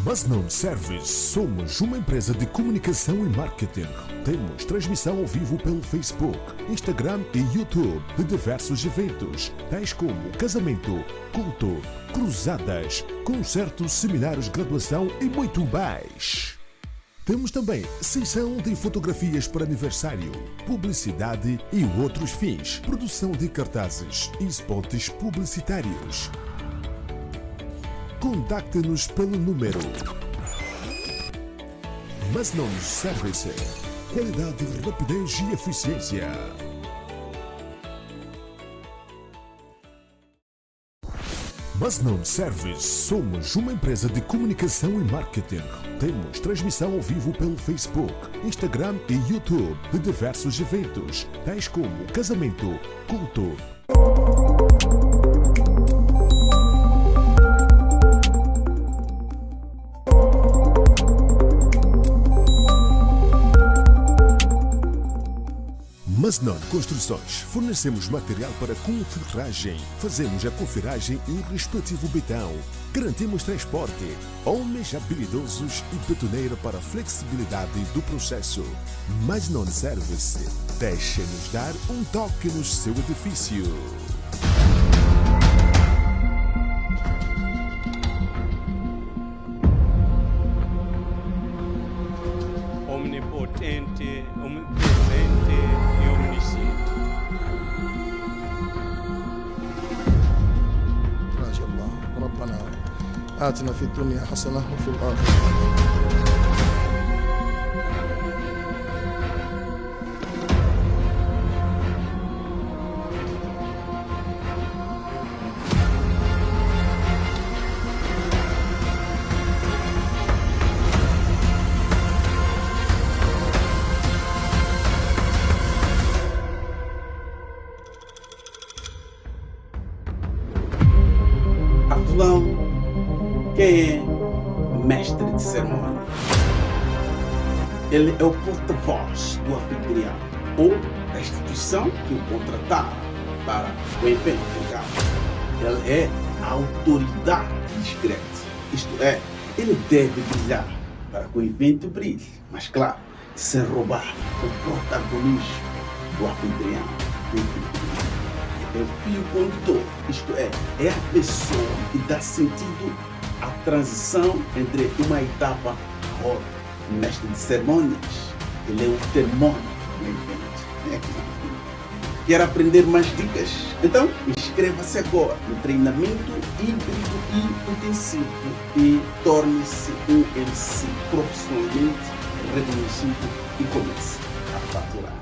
Masnon Service. Somos uma empresa de comunicação e marketing. Temos transmissão ao vivo pelo Facebook, Instagram e YouTube de diversos eventos, tais como casamento, culto, cruzadas, concertos, seminários, graduação e muito mais. Temos também sessão de fotografias para aniversário, publicidade e outros fins, produção de cartazes e spots publicitários. Contacte-nos pelo número Masnon Service. Qualidade, rapidez e eficiência. Masnon Service. Somos uma empresa de comunicação e marketing. Temos transmissão ao vivo pelo Facebook, Instagram e YouTube de diversos eventos, tais como casamento, culto. Masnon Construções. Fornecemos material para confirragem. Fazemos a confiragem e o respectivo betão. Garantimos transporte. Homens habilidosos e betoneira para a flexibilidade do processo. Masnon Service. Deixe-nos dar um toque no seu edifício. Omnipotente, omnipresente e omnisciente. ما شاء الله. ربنا آتنا في الدنيا حسنة وفي الآخرة. Avelão, quem é mestre de cerimônia? Ele é o porta-voz do anfitrião ou da instituição que o contratar para o evento em casa. Ele é a autoridade discreta, isto é, ele deve brilhar para que o evento brilhe, mas claro, sem roubar o protagonismo do anfitrião. É o fio condutor, isto é a pessoa que dá sentido à transição entre uma etapa a outra. O mestre de cerimônias, ele é o termômetro do evento. Quer aprender mais dicas? Então inscreva-se agora no treinamento híbrido e intensivo e torne-se um MC profissionalmente reconhecido e comece a faturar.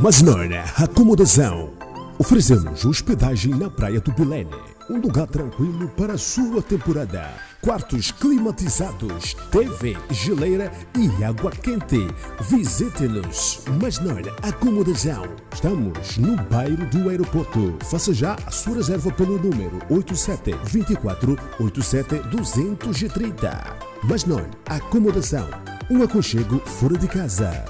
Masnon Acomodação. Oferecemos hospedagem na Praia do Bilene, um lugar tranquilo para a sua temporada. Quartos climatizados, TV, geleira e água quente. Visite-nos. Masnon Acomodação. Estamos no bairro do aeroporto. Faça já a sua reserva pelo número 8724 87 230. Masnon Acomodação. Um aconchego fora de casa.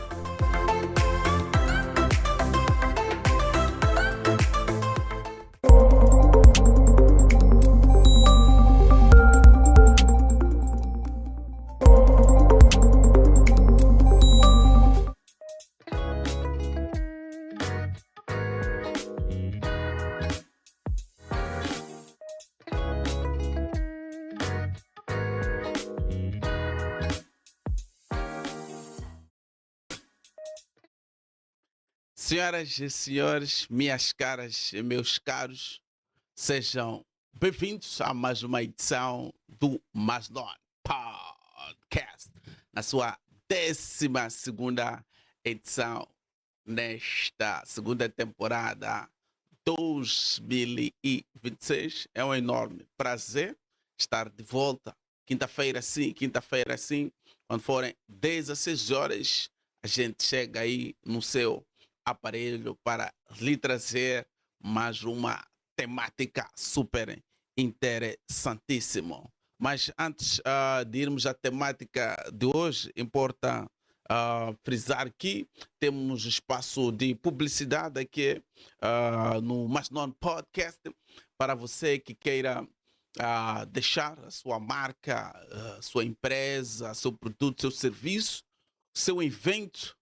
Senhoras e senhores, minhas caras e meus caros, sejam bem-vindos a mais uma edição do Masnon Podcast, na sua 12ª edição nesta segunda temporada 2026. É um enorme prazer estar de volta, quinta-feira sim, quando forem 16 horas, a gente chega aí no seu aparelho para lhe trazer mais uma temática super interessantíssima. Mas antes de irmos à temática de hoje, importa frisar que temos espaço de publicidade aqui no Masnon Podcast para você que queira deixar a sua marca, a sua empresa, seu produto, seu serviço, seu evento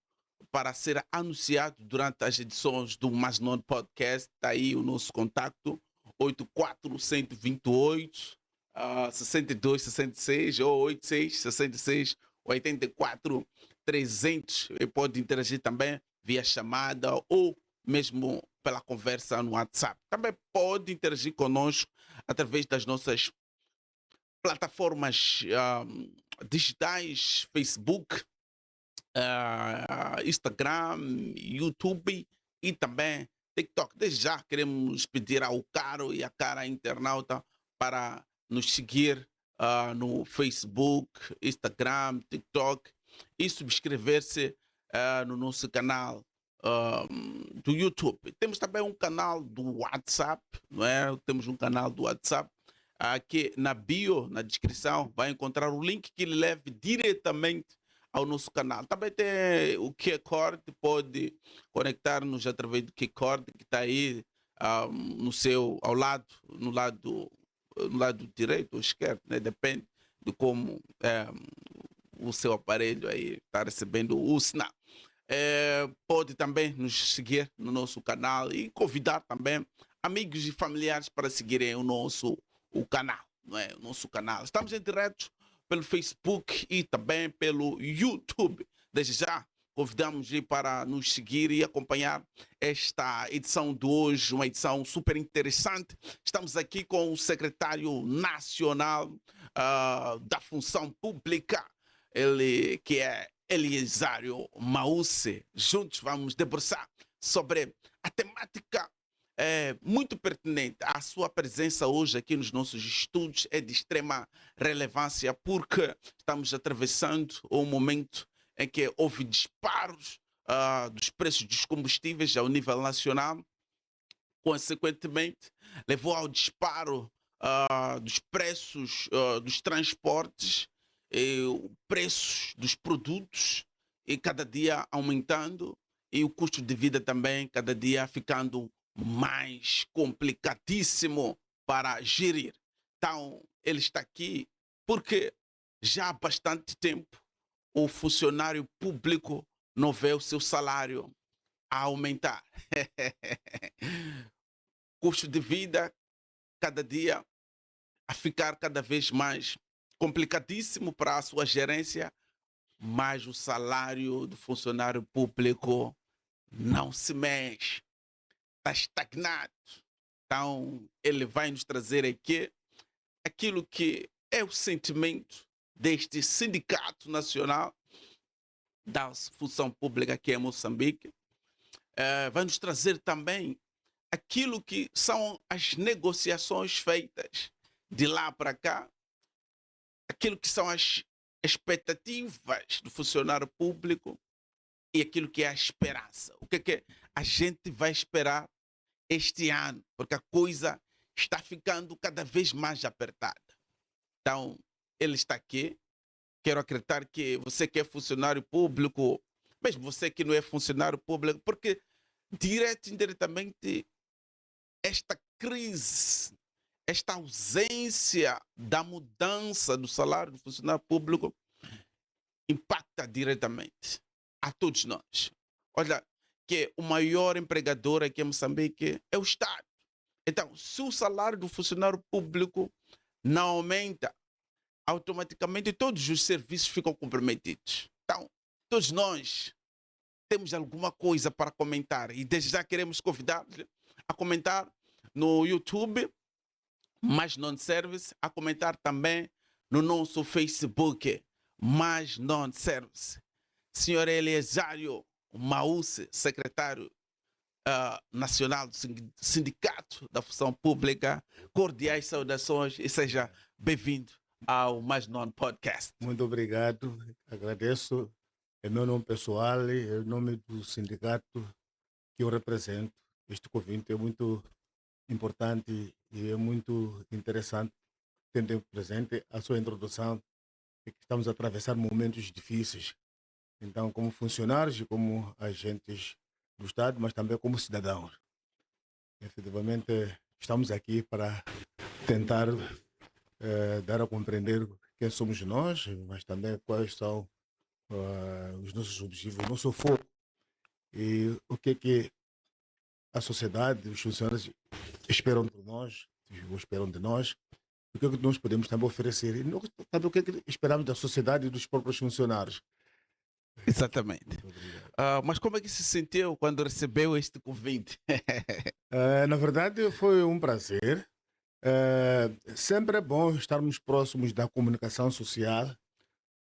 para ser anunciado durante as edições do Mais Non Podcast. Está aí o nosso contacto, 84128 6266 ou 8666 84 300. E pode interagir também via chamada ou mesmo pela conversa no WhatsApp. Também pode interagir conosco através das nossas plataformas digitais, Facebook, Instagram, YouTube e também TikTok. Desde já queremos pedir ao caro e à cara internauta para nos seguir no Facebook, Instagram, TikTok e subscrever-se no nosso canal do YouTube. Temos também um canal do WhatsApp, não é? Temos um canal do WhatsApp. Aqui na bio, na descrição, vai encontrar o link que lhe leve diretamente ao nosso canal. Também tem o QR, pode conectar-nos através do QR que está aí ao lado, no lado direito ou esquerdo, né? Depende de como o seu aparelho aí está recebendo o sinal. Pode também nos seguir no nosso canal e convidar também amigos e familiares para seguirem o canal, não é? O nosso canal. Estamos em direto pelo Facebook e também pelo YouTube. Desde já, convidamos para nos seguir e acompanhar esta edição de hoje, uma edição super interessante. Estamos aqui com o secretário nacional da função pública, ele que é Eliezário Mausse. Juntos vamos debruçar sobre a temática muito pertinente. A sua presença hoje aqui nos nossos estudos é de extrema relevância porque estamos atravessando um momento em que houve disparos dos preços dos combustíveis ao nível nacional. Consequentemente, levou ao disparo dos preços dos transportes, preços dos produtos, e cada dia aumentando, e o custo de vida também cada dia ficando mais complicadíssimo para gerir. Então, ele está aqui porque já há bastante tempo o funcionário público não vê o seu salário a aumentar. Custo de vida cada dia a ficar cada vez mais complicadíssimo para a sua gerência, mas o salário do funcionário público não se mexe, está estagnado. Então, ele vai nos trazer aqui aquilo que é o sentimento deste Sindicato Nacional da Função Pública aqui em Moçambique. Vai nos trazer também aquilo que são as negociações feitas de lá para cá, aquilo que são as expectativas do funcionário público e aquilo que é a esperança. O que é que a gente vai esperar este ano, porque a coisa está ficando cada vez mais apertada. Então, ele está aqui. Quero acreditar que você que é funcionário público, mesmo você que não é funcionário público, porque direto e indiretamente esta crise, esta ausência da mudança do salário do funcionário público impacta diretamente a todos nós. Olha, que o maior empregador aqui em Moçambique é o Estado. Então, se o salário do funcionário público não aumenta, automaticamente todos os serviços ficam comprometidos. Então, todos nós temos alguma coisa para comentar e desde já queremos convidar-lhe a comentar no YouTube, Mais Non Service, a comentar também no nosso Facebook, Mais Non Service. Senhor Eliezário Mausse, secretário nacional do Sindicato da Função Pública, cordiais saudações e seja bem-vindo ao Mais Non Podcast. Muito obrigado, agradeço em meu nome pessoal e em nome do sindicato que eu represento. Este convite é muito importante e é muito interessante, tendo presente a sua introdução, que estamos a atravessar momentos difíceis. Então, como funcionários e como agentes do Estado, mas também como cidadãos. Efetivamente, estamos aqui para tentar dar a compreender quem somos nós, mas também quais são os nossos objetivos, o nosso foco e o que a sociedade, os funcionários esperam de nós, ou esperam de nós, o que é que nós podemos também oferecer e também o que é que esperamos da sociedade e dos próprios funcionários. Exatamente. Muito obrigado. Mas como é que se sentiu quando recebeu este convite? Na verdade, foi um prazer. Sempre é bom estarmos próximos da comunicação social,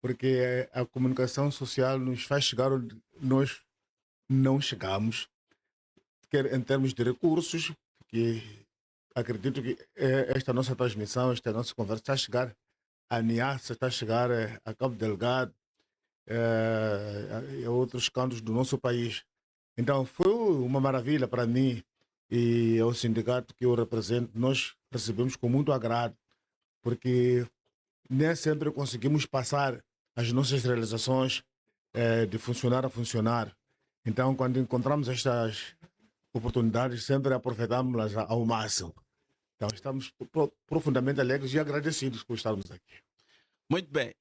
porque a comunicação social nos faz chegar onde nós não chegamos, quer em termos de recursos, que acredito que esta nossa transmissão, esta nossa conversa está a chegar a Niassa, está a chegar a Cabo Delgado, a outros cantos do nosso país. Então foi uma maravilha para mim e ao sindicato que eu represento. Nós recebemos com muito agrado, porque nem sempre conseguimos passar as nossas realizações de funcionário a funcionário. Então, quando encontramos estas oportunidades, sempre aproveitamos-las ao máximo. Então, estamos profundamente alegres e agradecidos por estarmos aqui. Muito bem.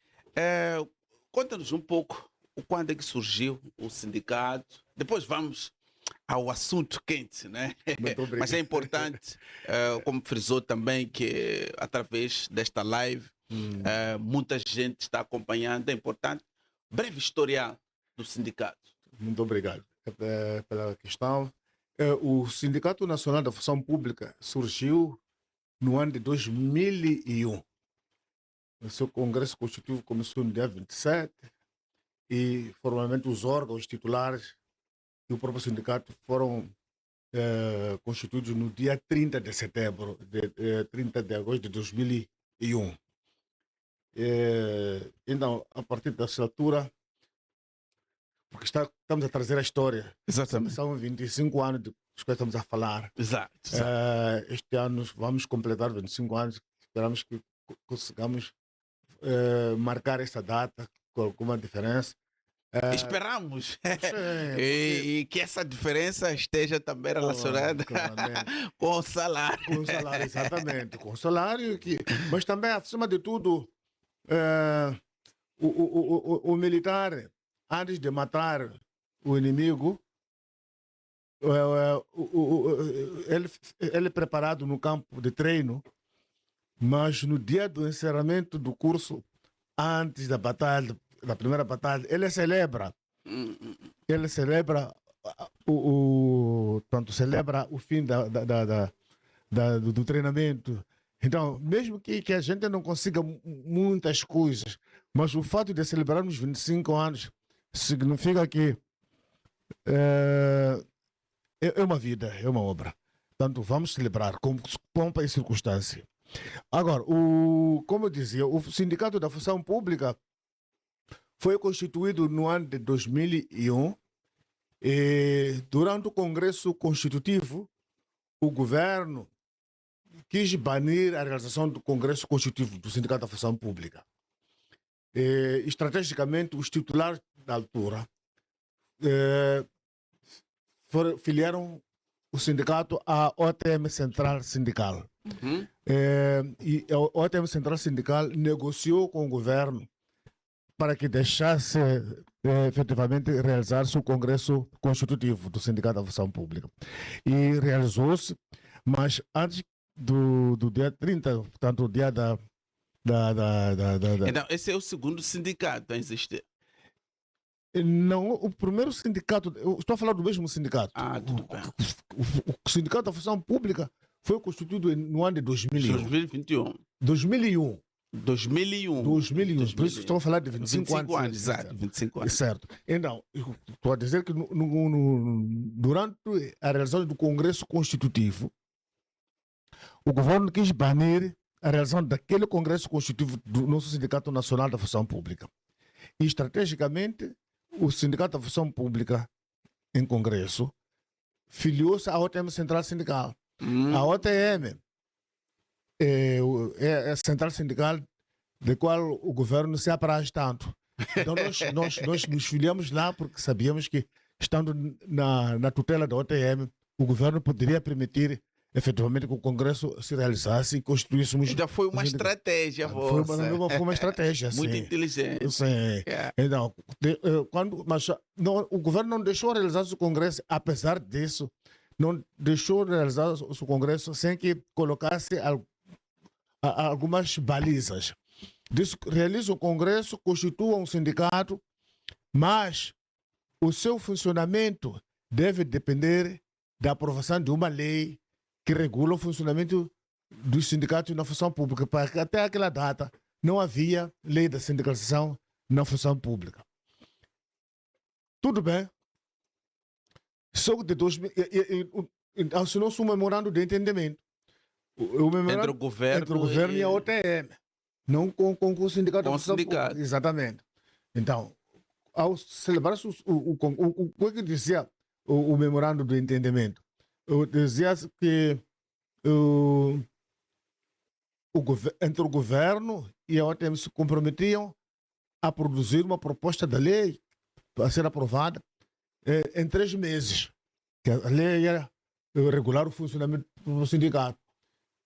Conta-nos um pouco quando é que surgiu o sindicato. Depois vamos ao assunto quente, né? Muito obrigado. Mas é importante, como frisou também, que através desta live muita gente está acompanhando. É importante. Breve historial do sindicato. Muito obrigado pela questão. O Sindicato Nacional da Função Pública surgiu no ano de 2001. O seu congresso constitutivo começou no dia 27 e formalmente os órgãos titulares e o próprio sindicato foram constituídos no dia 30 de setembro, 30 de agosto de 2001. Então, a partir dessa altura, porque estamos a trazer a história. Exatamente. São 25 anos dos que estamos a falar. Exato. Este ano vamos completar 25 anos. Esperamos que consigamos marcar essa data com alguma diferença. Esperamos. Sim, E que essa diferença esteja também relacionada claramente. com o salário. Com o salário, exatamente. Com o salário. Mas também, acima de tudo, o militar, antes de matar o inimigo, ele é preparado no campo de treino, mas no dia do encerramento do curso, antes da batalha, da primeira batalha, ele celebra celebra o fim do treinamento. Então, mesmo que a gente não consiga muitas coisas, mas o fato de celebrarmos 25 anos significa que é uma vida, é uma obra. Portanto, vamos celebrar com pompa e circunstância. Agora, como eu dizia, o Sindicato da Função Pública foi constituído no ano de 2001 e durante o Congresso Constitutivo, o governo quis banir a realização do Congresso Constitutivo do Sindicato da Função Pública. Estrategicamente, os titulares da altura filiaram o sindicato à OTM Central Sindical. E a OTM Central Sindical negociou com o governo para que deixasse efetivamente realizar-se o Congresso Constitutivo do Sindicato da Função Pública. E realizou-se, mas antes do dia 30, portanto, o dia da. Então, esse é o segundo sindicato a existir. Não, o primeiro sindicato, eu estou a falar do mesmo sindicato. Tudo bem. O Sindicato da Função Pública foi constituído no ano de 2001. 2021. 2001. 2001. Por isso que estou a falar de 25 anos. Exato, 25 anos. Certo. Então, estou a dizer que durante a realização do Congresso Constitutivo, o governo quis banir a realização daquele Congresso Constitutivo do nosso Sindicato Nacional da Função Pública. E, estrategicamente, o Sindicato da Função Pública, em Congresso, filiou-se à OTM Central Sindical. A OTM é a central sindical da qual o governo se apraz tanto. Então, nós nos filiamos lá porque sabíamos que, estando na tutela da OTM, o governo poderia permitir efetivamente que o Congresso se realizasse e constituíssemos... Já foi uma os sindicatos. estratégia Foi vossa. foi uma estratégia, Muito sim. inteligente. Sim. Yeah. Então, mas não, o governo não deixou realizar o Congresso, apesar disso, não deixou realizar o Congresso sem que colocasse algumas balizas. Diz, realiza o Congresso, constitua um sindicato, mas o seu funcionamento deve depender da aprovação de uma lei que regula o funcionamento dos sindicatos na função pública, porque até aquela data não havia lei da sindicalização na função pública. Tudo bem. Só que de 2000, assinou-se um memorando de entendimento. O memorando Entre o governo e a OTM. Não com o sindicato. Com o da função sindicato. pública. Exatamente. Então, ao celebrar-se o que dizia o memorando de entendimento? Dizia que entre o governo e a OTM se comprometiam a produzir uma proposta da lei para ser aprovada em 3 meses. Que a lei ia regular o funcionamento do sindicato.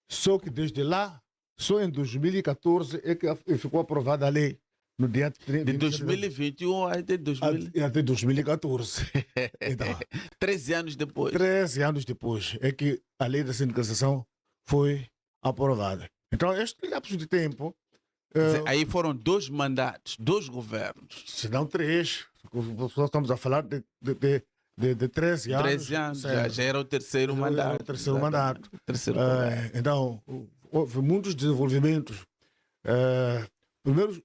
Só que desde lá, só em 2014 é que ficou aprovada a lei. No dia de 2021 até 2014. Então, 13 anos depois. 13 anos depois é que a lei da sindicalização foi aprovada. Então, este lapso de tempo... Quer dizer, aí foram 2 mandatos, 2 governos. Se não 3. Estamos a falar de 13 anos. 13 anos, já era o terceiro mandato. Era o terceiro mandato. Terceiro mandato. Então, houve muitos desenvolvimentos. Primeiro,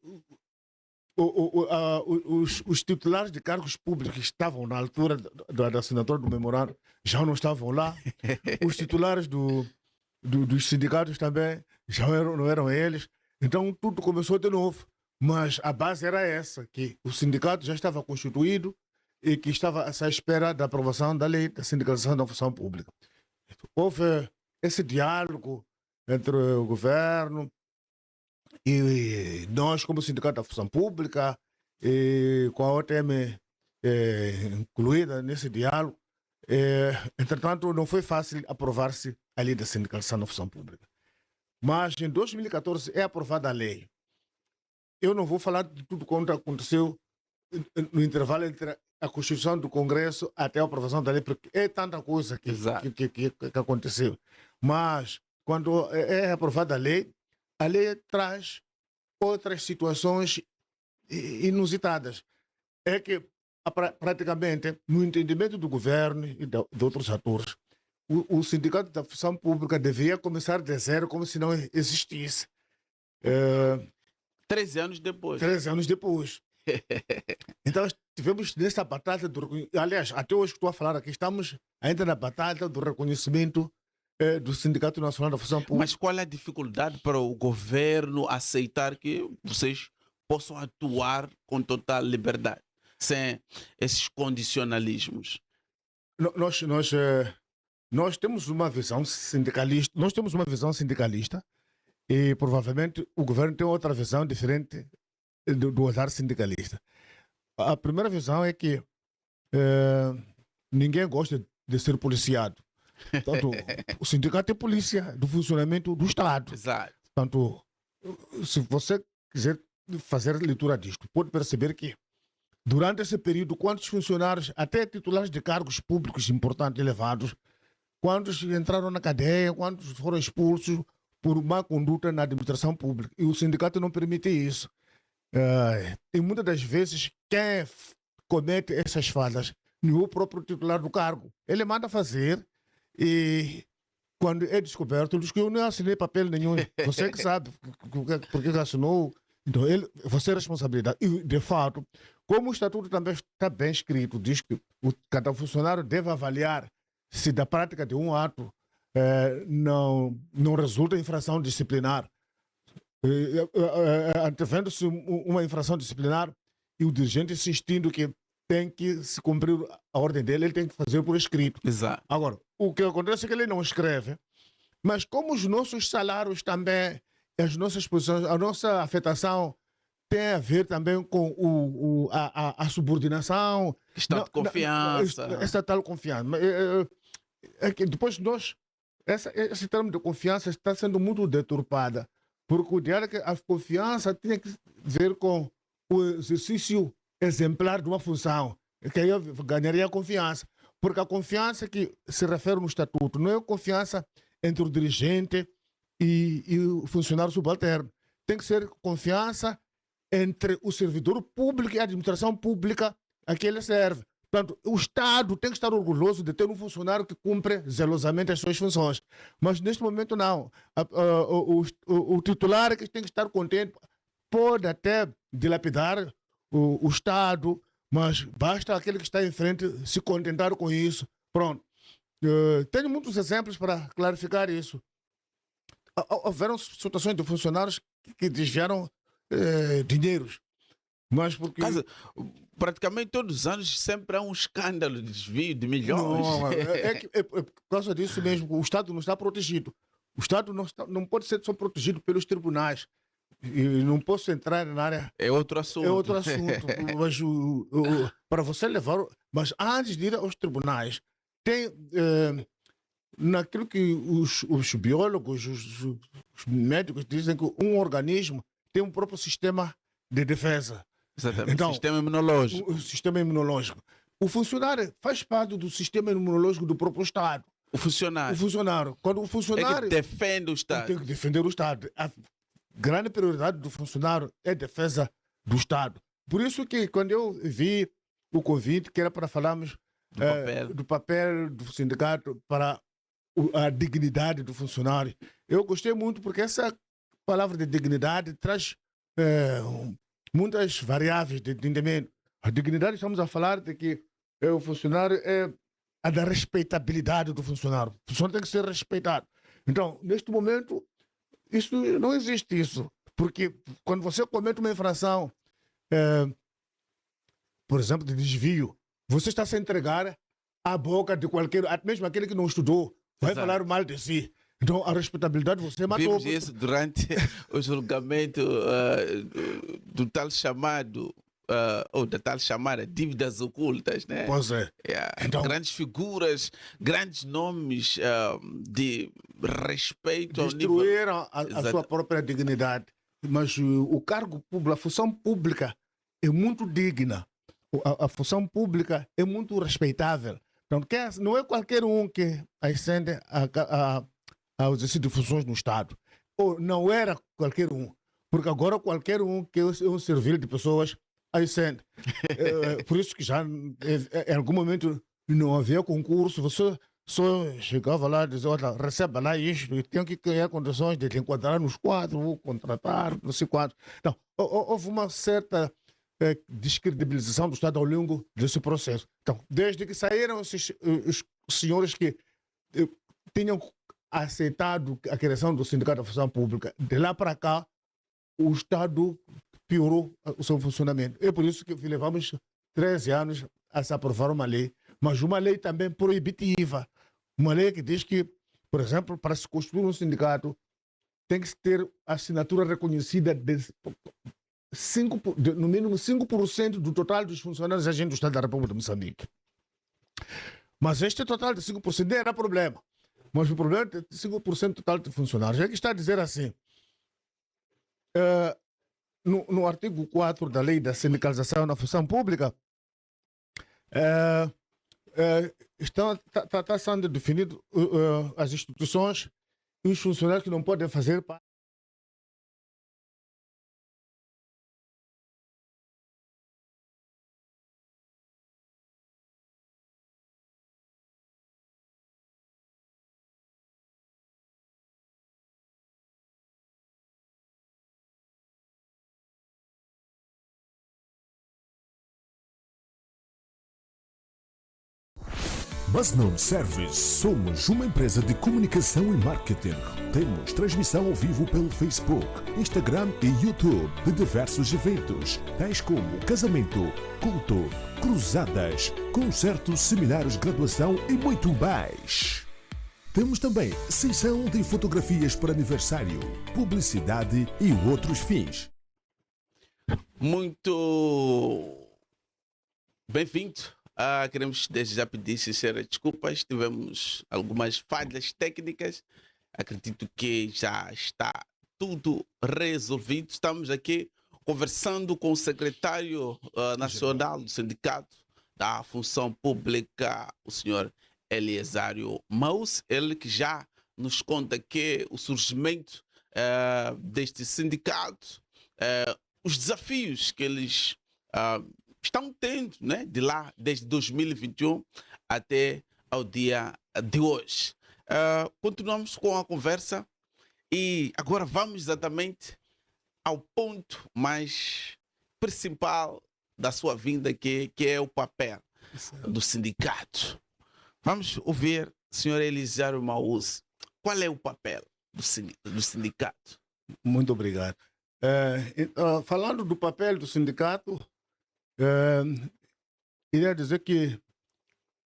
os titulares de cargos públicos que estavam na altura da assinatura do memorando já não estavam lá. Os titulares dos sindicatos também já não eram eles. Então tudo começou de novo. Mas a base era essa, que o sindicato já estava constituído e que estava à espera da aprovação da lei da sindicalização da função pública. Houve esse diálogo entre o governo e nós, como sindicato da função pública, e com a OTM incluída nesse diálogo. Entretanto, não foi fácil aprovar-se a lei da sindicalização da função pública. Mas em 2014 é aprovada a lei. Eu não vou falar de tudo quanto aconteceu no intervalo entre a Constituição do Congresso até a aprovação da lei, porque é tanta coisa que aconteceu. Mas, quando é aprovada a lei traz outras situações inusitadas. É que, praticamente, no entendimento do governo e de outros atores, o sindicato da função pública deveria começar de zero como se não existisse. 13 anos depois. 13 anos depois. Então, estivemos nessa batalha aliás, até hoje que estou a falar aqui, estamos ainda na batalha do reconhecimento do Sindicato Nacional da Função Pública. Mas qual é a dificuldade para o governo aceitar que vocês possam atuar com total liberdade, sem esses condicionalismos? Nós temos uma visão sindicalista. Nós temos uma visão sindicalista e provavelmente o governo tem outra visão diferente do olhar sindicalista. A primeira visão é que ninguém gosta de ser policiado. Portanto, o sindicato é polícia do funcionamento do Estado. Exato. Portanto, se você quiser fazer leitura disto, pode perceber que durante esse período, quantos funcionários, até titulares de cargos públicos importantes, elevados, quantos entraram na cadeia, quantos foram expulsos por má conduta na administração pública. E o sindicato não permite isso. E muitas das vezes, quem comete essas falhas não é o próprio titular do cargo. Ele manda fazer e quando é descoberto, ele diz que eu não assinei papel nenhum. Você que sabe porque assinou. Então, você é responsabilidade. E, de fato, como o estatuto também está bem escrito, diz que cada funcionário deve avaliar se da prática de um ato não resulta infração disciplinar. Antevendo-se uma infração disciplinar e o dirigente insistindo que tem que se cumprir a ordem dele, ele tem que fazer por escrito. Exato. Agora, o que acontece é que ele não escreve, mas como os nossos salários também, as nossas posições, a nossa afetação tem a ver também com a subordinação. Questão de confiança. Essa tal confiança. É que depois nós esse termo de confiança está sendo muito deturpada, porque o ideal é que a confiança tinha que ver com o exercício exemplar de uma função, que aí eu ganharia a confiança, porque a confiança que se refere no estatuto não é a confiança entre o dirigente e o funcionário subalterno, tem que ser confiança entre o servidor público e a administração pública a que ele serve. Portanto, o Estado tem que estar orgulhoso de ter um funcionário que cumpre zelosamente as suas funções. Mas neste momento não. O titular é que tem que estar contente. Pode até dilapidar o Estado, mas basta aquele que está em frente se contentar com isso. Pronto. Tenho muitos exemplos para clarificar isso. Houveram situações de funcionários que desviaram dinheiros. Mas porque... praticamente todos os anos sempre há um escândalo de desvio de milhões. Não, é por causa disso mesmo. O Estado não está protegido. O Estado não pode ser só protegido pelos tribunais. E não posso entrar na área... É outro assunto. É outro assunto. Mas para você levar... Mas antes de ir aos tribunais, tem... naquilo que os biólogos, os médicos dizem que um organismo tem um próprio sistema de defesa. Exatamente. Então, Sistema imunológico. O sistema imunológico. O funcionário faz parte do sistema imunológico do próprio Estado. O funcionário. O funcionário. Quando o funcionário... É que defende o Estado. Tem que defender o Estado. A grande prioridade do funcionário é a defesa do Estado. Por isso que quando eu vi o convite, que era para falarmos do papel do sindicato para a dignidade do funcionário, eu gostei muito porque essa palavra de dignidade traz muitas variáveis de entendimento. A dignidade, estamos a falar de que o funcionário é a da respeitabilidade do funcionário. O funcionário tem que ser respeitado. Então, neste momento, isso não existe isso. Porque quando você comete uma infração, por exemplo, de desvio, você está se entregar à boca de qualquer, mesmo aquele que não estudou, vai falar mal de si. Então, a respeitabilidade você matou. Vimos isso durante o julgamento do tal chamado, ou da tal chamada dívidas ocultas, né? Pois é. Então, grandes figuras, grandes nomes de respeito ao nível... Destruíram a sua própria dignidade. Mas o cargo público, a função pública é muito digna. A função pública é muito respeitável. Então, não é qualquer um que ascende ao exercício de funções no Estado. Ou não era qualquer um, porque agora qualquer um que é um serviço de pessoas ascende. Por isso que já em algum momento não havia concurso, você só chegava lá e dizia, olha, receba lá isto, e tem que criar condições de te enquadrar nos quadros, ou contratar, não sei quantos. Então, houve uma certa descredibilização do Estado ao longo desse processo. Então, desde que saíram os senhores que tinham aceitado a criação do Sindicato da Função Pública, de lá para cá, o Estado piorou o seu funcionamento. É por isso que levamos 13 anos a se aprovar uma lei, mas uma lei também proibitiva. Uma lei que diz que, por exemplo, para se construir um sindicato, tem que ter assinatura reconhecida de no mínimo 5% do total dos funcionários agentes do Estado da República de Moçambique. Mas este total de 5% não era problema. Mas o problema é de 5% total de funcionários. É que está a dizer assim, no artigo 4 da lei da sindicalização na função pública, está sendo definido as instituições e os funcionários que não podem fazer parte. Masnon Service. Somos uma empresa de comunicação e marketing. Temos transmissão ao vivo pelo Facebook, Instagram e YouTube de diversos eventos, tais como casamento, culto, cruzadas, concertos, seminários, graduação e muito mais. Temos também sessão de fotografias para aniversário, publicidade e outros fins. Muito bem-vindo Queremos desde já pedir sinceras desculpas. Tivemos algumas falhas técnicas. Acredito que já está tudo resolvido. Estamos aqui conversando com o secretário nacional do Sindicato da Função Pública, o senhor Eliezário Maus, ele que já nos conta que o surgimento deste sindicato, os desafios que eles estão tendo, né, de lá desde 2021 até ao dia de hoje. Continuamos com a conversa e agora vamos exatamente ao ponto mais principal da sua vinda, que é o papel do sindicato. Vamos ouvir, senhor Eliezário Maus, qual é o papel do sindicato? Muito obrigado. Falando do papel do sindicato, iria dizer que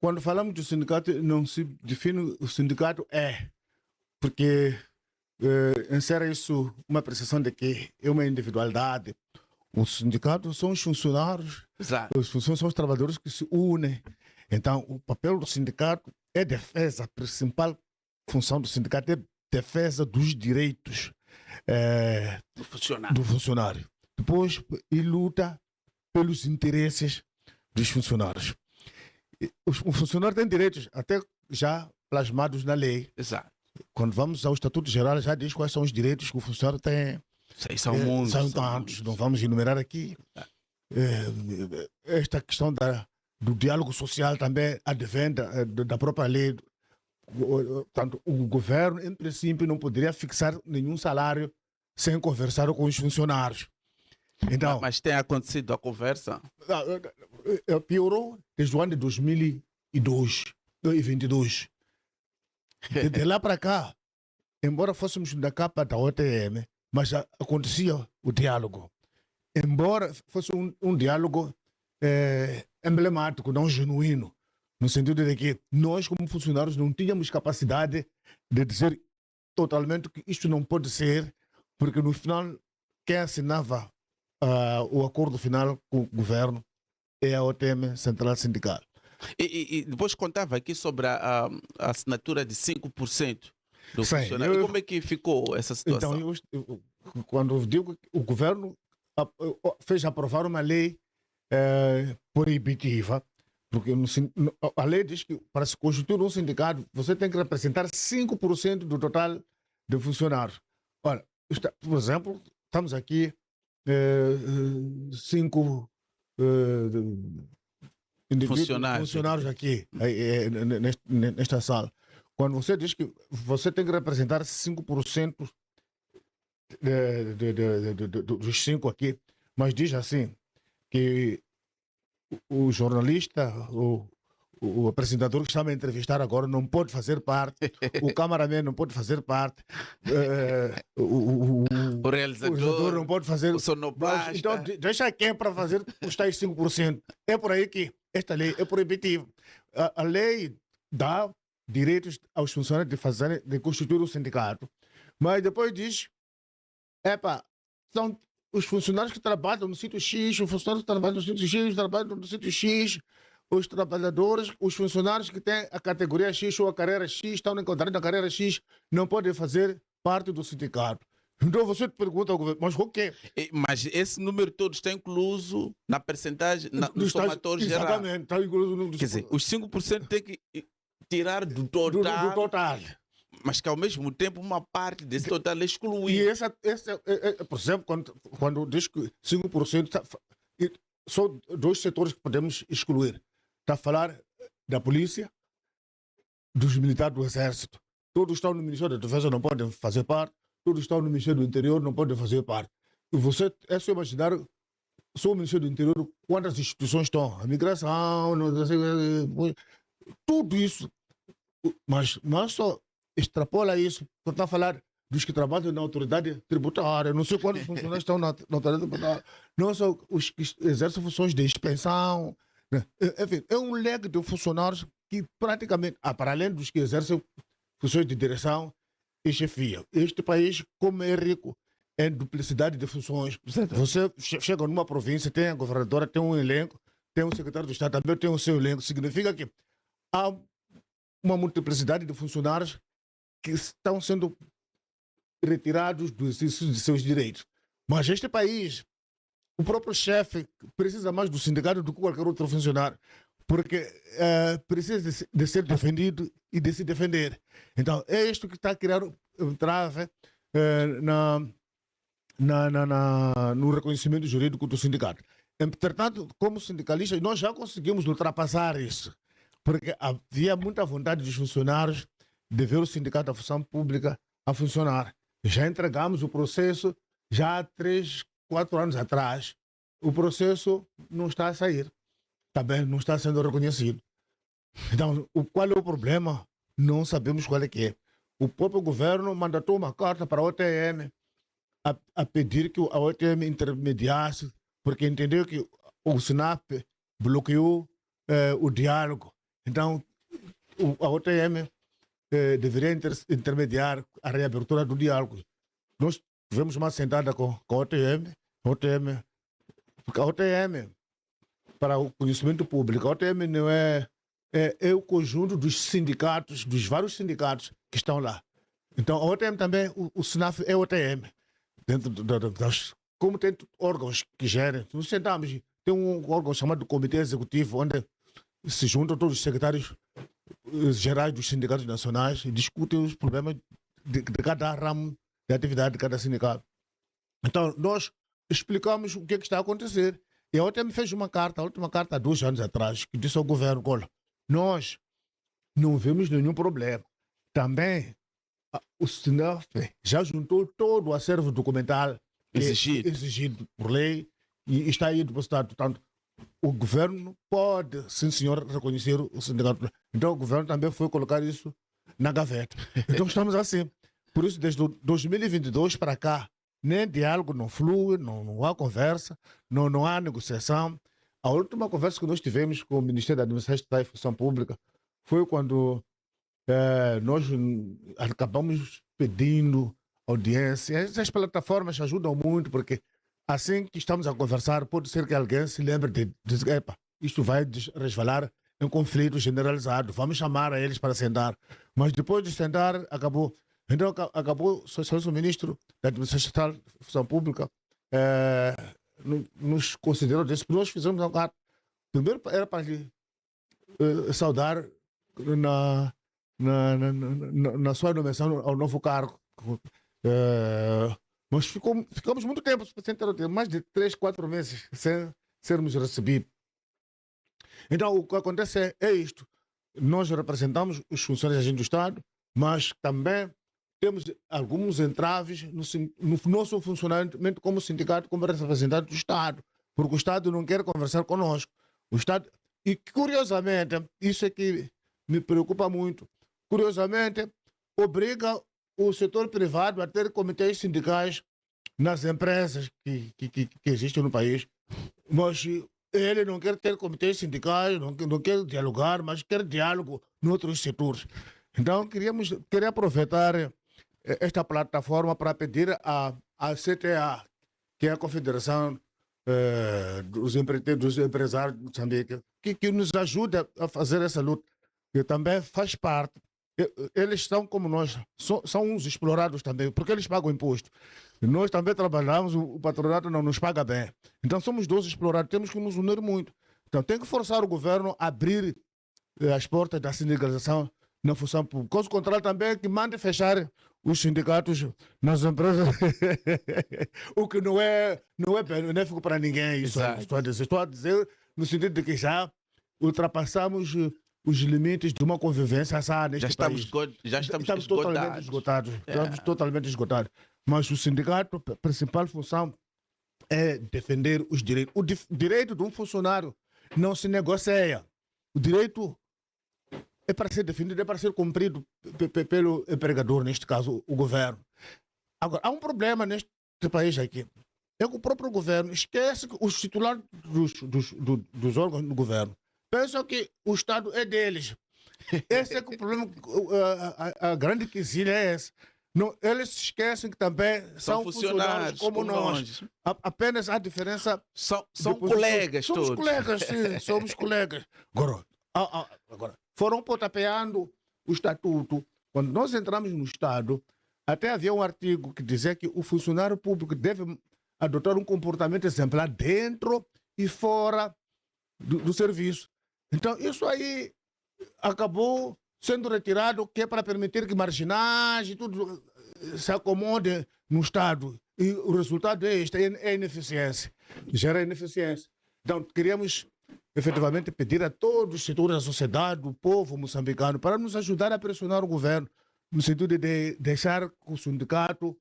quando falamos do sindicato, não se define o sindicato porque insere isso uma percepção de que é uma individualidade. O sindicato são os funcionários, Exato. os funcionários são os trabalhadores que se unem. Então, o papel do sindicato é defesa, a principal função do sindicato é defesa dos direitos Do funcionário. do funcionário. Depois, e luta pelos interesses dos funcionários. O funcionário tem direitos até já plasmados na lei. Exato. Quando vamos ao Estatuto Geral, já diz quais são os direitos que o funcionário tem. São muitos. São tantos, não vamos enumerar aqui. Esta questão do diálogo social também advém da própria lei. Portanto, o governo, em princípio, não poderia fixar nenhum salário sem conversar com os funcionários. Então, Mas tem acontecido a conversa? piorou desde o ano de 2022. De lá para cá, embora fôssemos da capa da OTM, mas já acontecia o diálogo. Embora fosse um diálogo emblemático, não genuíno, no sentido de que nós, como funcionários, não tínhamos capacidade de dizer totalmente que isto não pode ser, porque no final, quem assinava o acordo final com o governo é a OTM Central Sindical. E depois contava aqui sobre a assinatura de 5% do Sim, funcionário. Como é que ficou essa situação? Então, quando eu digo que o governo fez aprovar uma lei proibitiva, porque a lei diz que para se constituir um sindicato, você tem que representar 5% do total de funcionários. Olha, por exemplo, estamos aqui 5 funcionários aqui nesta sala. Quando você diz que você tem que representar 5% dos 5 aqui, mas diz assim que o jornalista, o apresentador que está a me entrevistar agora não pode fazer parte, o cameraman não pode fazer parte, O realizador não pode fazer. o sonoplasta. Então, deixa quem para fazer os tais 5%. É por aí que esta lei é proibitiva. A lei dá direitos aos funcionários de constituir um sindicato, mas depois diz: são os funcionários que trabalham no sítio X, os funcionários que trabalham no sítio X, trabalham no sítio X, os trabalhadores, os funcionários que têm a categoria X ou a carreira X, estão enquadrados na carreira X, não podem fazer parte do sindicato. Então você pergunta ao governo, mas o quê? Mas esse número todo está incluso na percentagem, no somatório geral. Exatamente, está incluso no... Quer dizer, os 5% tem que tirar do total, do total. mas que ao mesmo tempo uma parte desse total é E excluída. por exemplo, quando diz que 5%, só 2 setores que podemos excluir. Está a falar da polícia, dos militares do exército. Todos estão no Ministério da Defesa, não podem fazer parte. Todos estão no Ministério do Interior, não podem fazer parte. E você, é só imaginar, só o Ministério do Interior, quantas instituições estão? A migração, tudo isso. Mas só extrapola isso, para estar a falar dos que trabalham na autoridade tributária, não sei quantos funcionários estão na autoridade tributária, não só os que exercem funções de inspeção. Enfim, é um leque de funcionários que praticamente, para além dos que exercem funções de direção e chefia. Este país, como é rico em duplicidade de funções, você chega numa província, tem a governadora, tem um elenco, tem um secretário de Estado, também tem o seu elenco. Significa que há uma multiplicidade de funcionários que estão sendo retirados do exercício de seus direitos. Mas este país, o próprio chefe precisa mais do sindicato do que qualquer outro funcionário, porque precisa de ser defendido e de se defender. Então, é isto que está a criar um trave no reconhecimento jurídico do sindicato. Entretanto, como sindicalistas, nós já conseguimos ultrapassar isso, porque havia muita vontade dos funcionários de ver o sindicato da função pública a funcionar. Já entregamos o processo já há 3, 4 anos atrás. O processo não está a sair. Também não está sendo reconhecido. Então, qual é o problema? Não sabemos qual é que é. O próprio governo mandatou uma carta para a OTM a pedir que a OTM intermediasse, porque entendeu que o SNAP bloqueou o diálogo. Então, a OTM deveria intermediar a reabertura do diálogo. Nós tivemos uma sentada com a OTM, porque a OTM, para o conhecimento público, a OTM não é o conjunto dos sindicatos, dos vários sindicatos que estão lá. Então, a OTM também, o SNAF é OTM. Dentro das, como tem órgãos que gerem, nós sentamos, tem um órgão chamado Comitê Executivo, onde se juntam todos os secretários gerais dos sindicatos nacionais e discutem os problemas de cada ramo de atividade de cada sindicato. Então, nós explicamos o que está a acontecer. E a OTM fez uma carta, a última carta há 2 anos atrás, que disse ao governo: olha, nós não vemos nenhum problema. Também o SNAF já juntou todo o acervo documental exigido por lei e está aí depositado. Portanto, o governo pode, sim senhor, reconhecer o sindicato. Então o governo também foi colocar isso na gaveta. Então estamos assim. Por isso, desde 2022 para cá, nem diálogo não flui, não há conversa, não há negociação. A última conversa que nós tivemos com o Ministério da Administração e Função Pública foi quando nós acabamos pedindo audiência. Essas plataformas ajudam muito, porque assim que estamos a conversar, pode ser que alguém se lembre de dizer: epa, isto vai resvalar em conflito generalizado, vamos chamar a eles para sentar. Mas depois de sentar, acabou. Então, acabou o ministro da Administração e Função Pública nos considerou disso. Nós fizemos um carta. Primeiro era para lhe saudar na sua nomeação ao novo cargo. Mas ficamos muito tempo, mais de 3, 4 meses, sem sermos recebidos. Então, o que acontece é isto. Nós representamos os funcionários do Estado, mas também temos alguns entraves no nosso funcionamento como sindicato, como representante do Estado, porque o Estado não quer conversar conosco. O Estado, e curiosamente, isso é que me preocupa muito, curiosamente, obriga o setor privado a ter comitês sindicais nas empresas que existem no país, mas ele não quer ter comitês sindicais, não quer dialogar, mas quer diálogo em outros setores. Então, queria aproveitar esta plataforma para pedir à CTA, que é a Confederação dos Empresários de Moçambique, que nos ajude a fazer essa luta, que também faz parte. Eles são como nós, são uns explorados também, porque eles pagam imposto. Nós também trabalhamos, o patronato não nos paga bem. Então somos 2 explorados, temos que nos unir muito. Então tem que forçar o governo a abrir as portas da sindicalização na função pública. Caso contrário, também é que mande fechar os sindicatos nas empresas, o que não é benéfico para ninguém. Isso estou a dizer no sentido de que já ultrapassamos os limites de uma convivência sana neste país. Já estamos totalmente esgotados. Estamos totalmente esgotados. Mas o sindicato, a principal função é defender os direitos. O direito de um funcionário não se negocia. O direito é para ser defendido, é para ser cumprido pelo empregador, neste caso, o governo. Agora, há um problema neste país aqui. É que o próprio governo esquece que os titulares dos órgãos do governo pensam que o Estado é deles. Esse é que o problema, a grande quesilha é essa. Não, eles se esquecem que também são funcionários como nós. Apenas a diferença... São depois colegas somos todos. colegas, sim, somos colegas. Agora, foram potapeando o estatuto. Quando nós entramos no Estado, até havia um artigo que dizia que o funcionário público deve adotar um comportamento exemplar dentro e fora do serviço. Então, isso aí acabou sendo retirado, que é para permitir que marginais e tudo se acomodem no Estado. E o resultado é este, é ineficiência. Gera ineficiência. Então, queríamos efetivamente pedir a todos os setores da sociedade, do povo moçambicano, para nos ajudar a pressionar o governo, no sentido de deixar que o sindicato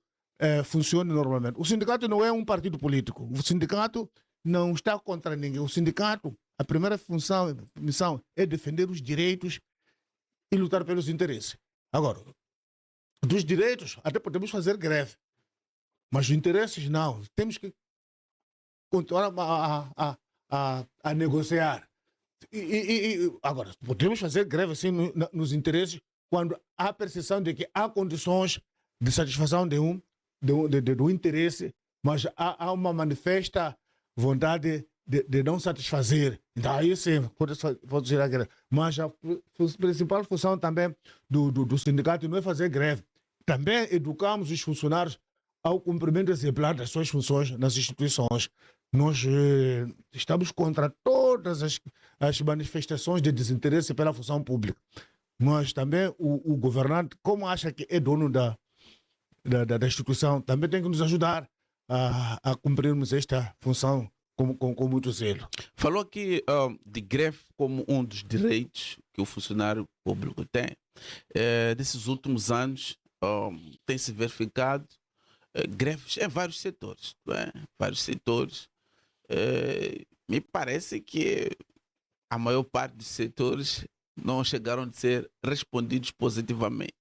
funcione normalmente. O sindicato não é um partido político. O sindicato não está contra ninguém. O sindicato, a primeira missão é defender os direitos e lutar pelos interesses. Agora, dos direitos, até podemos fazer greve. Mas os interesses, não. Temos que continuar a negociar. Agora, podemos fazer greve assim nos interesses quando há percepção de que há condições de satisfação do interesse, mas há uma manifesta vontade de não satisfazer. Então, aí sim, pode ser a greve. Mas a principal função também do sindicato não é fazer greve. Também educamos os funcionários ao cumprimento exemplar das suas funções nas instituições. Nós estamos contra todas as manifestações de desinteresse pela função pública. Mas também o governante, como acha que é dono da instituição, também tem que nos ajudar a cumprirmos esta função com muito zelo. Falou aqui de greve como um dos direitos que o funcionário público tem. Desses últimos anos tem-se verificado greves em vários setores. Vários setores. Me parece que a maior parte dos setores não chegaram a ser respondidos positivamente.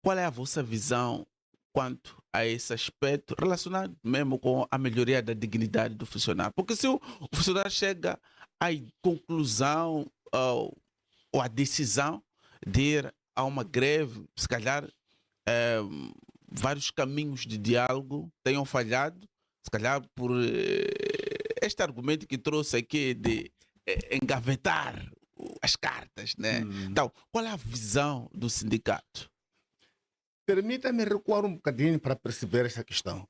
Qual é a vossa visão quanto a esse aspecto relacionado mesmo com a melhoria da dignidade do funcionário? Porque se o funcionário chega à conclusão ou à decisão de ir a uma greve, se calhar vários caminhos de diálogo tenham falhado, se calhar por este argumento que trouxe aqui de engavetar as cartas, né? Então, qual é a visão do sindicato? Permita-me recuar um bocadinho para perceber essa questão.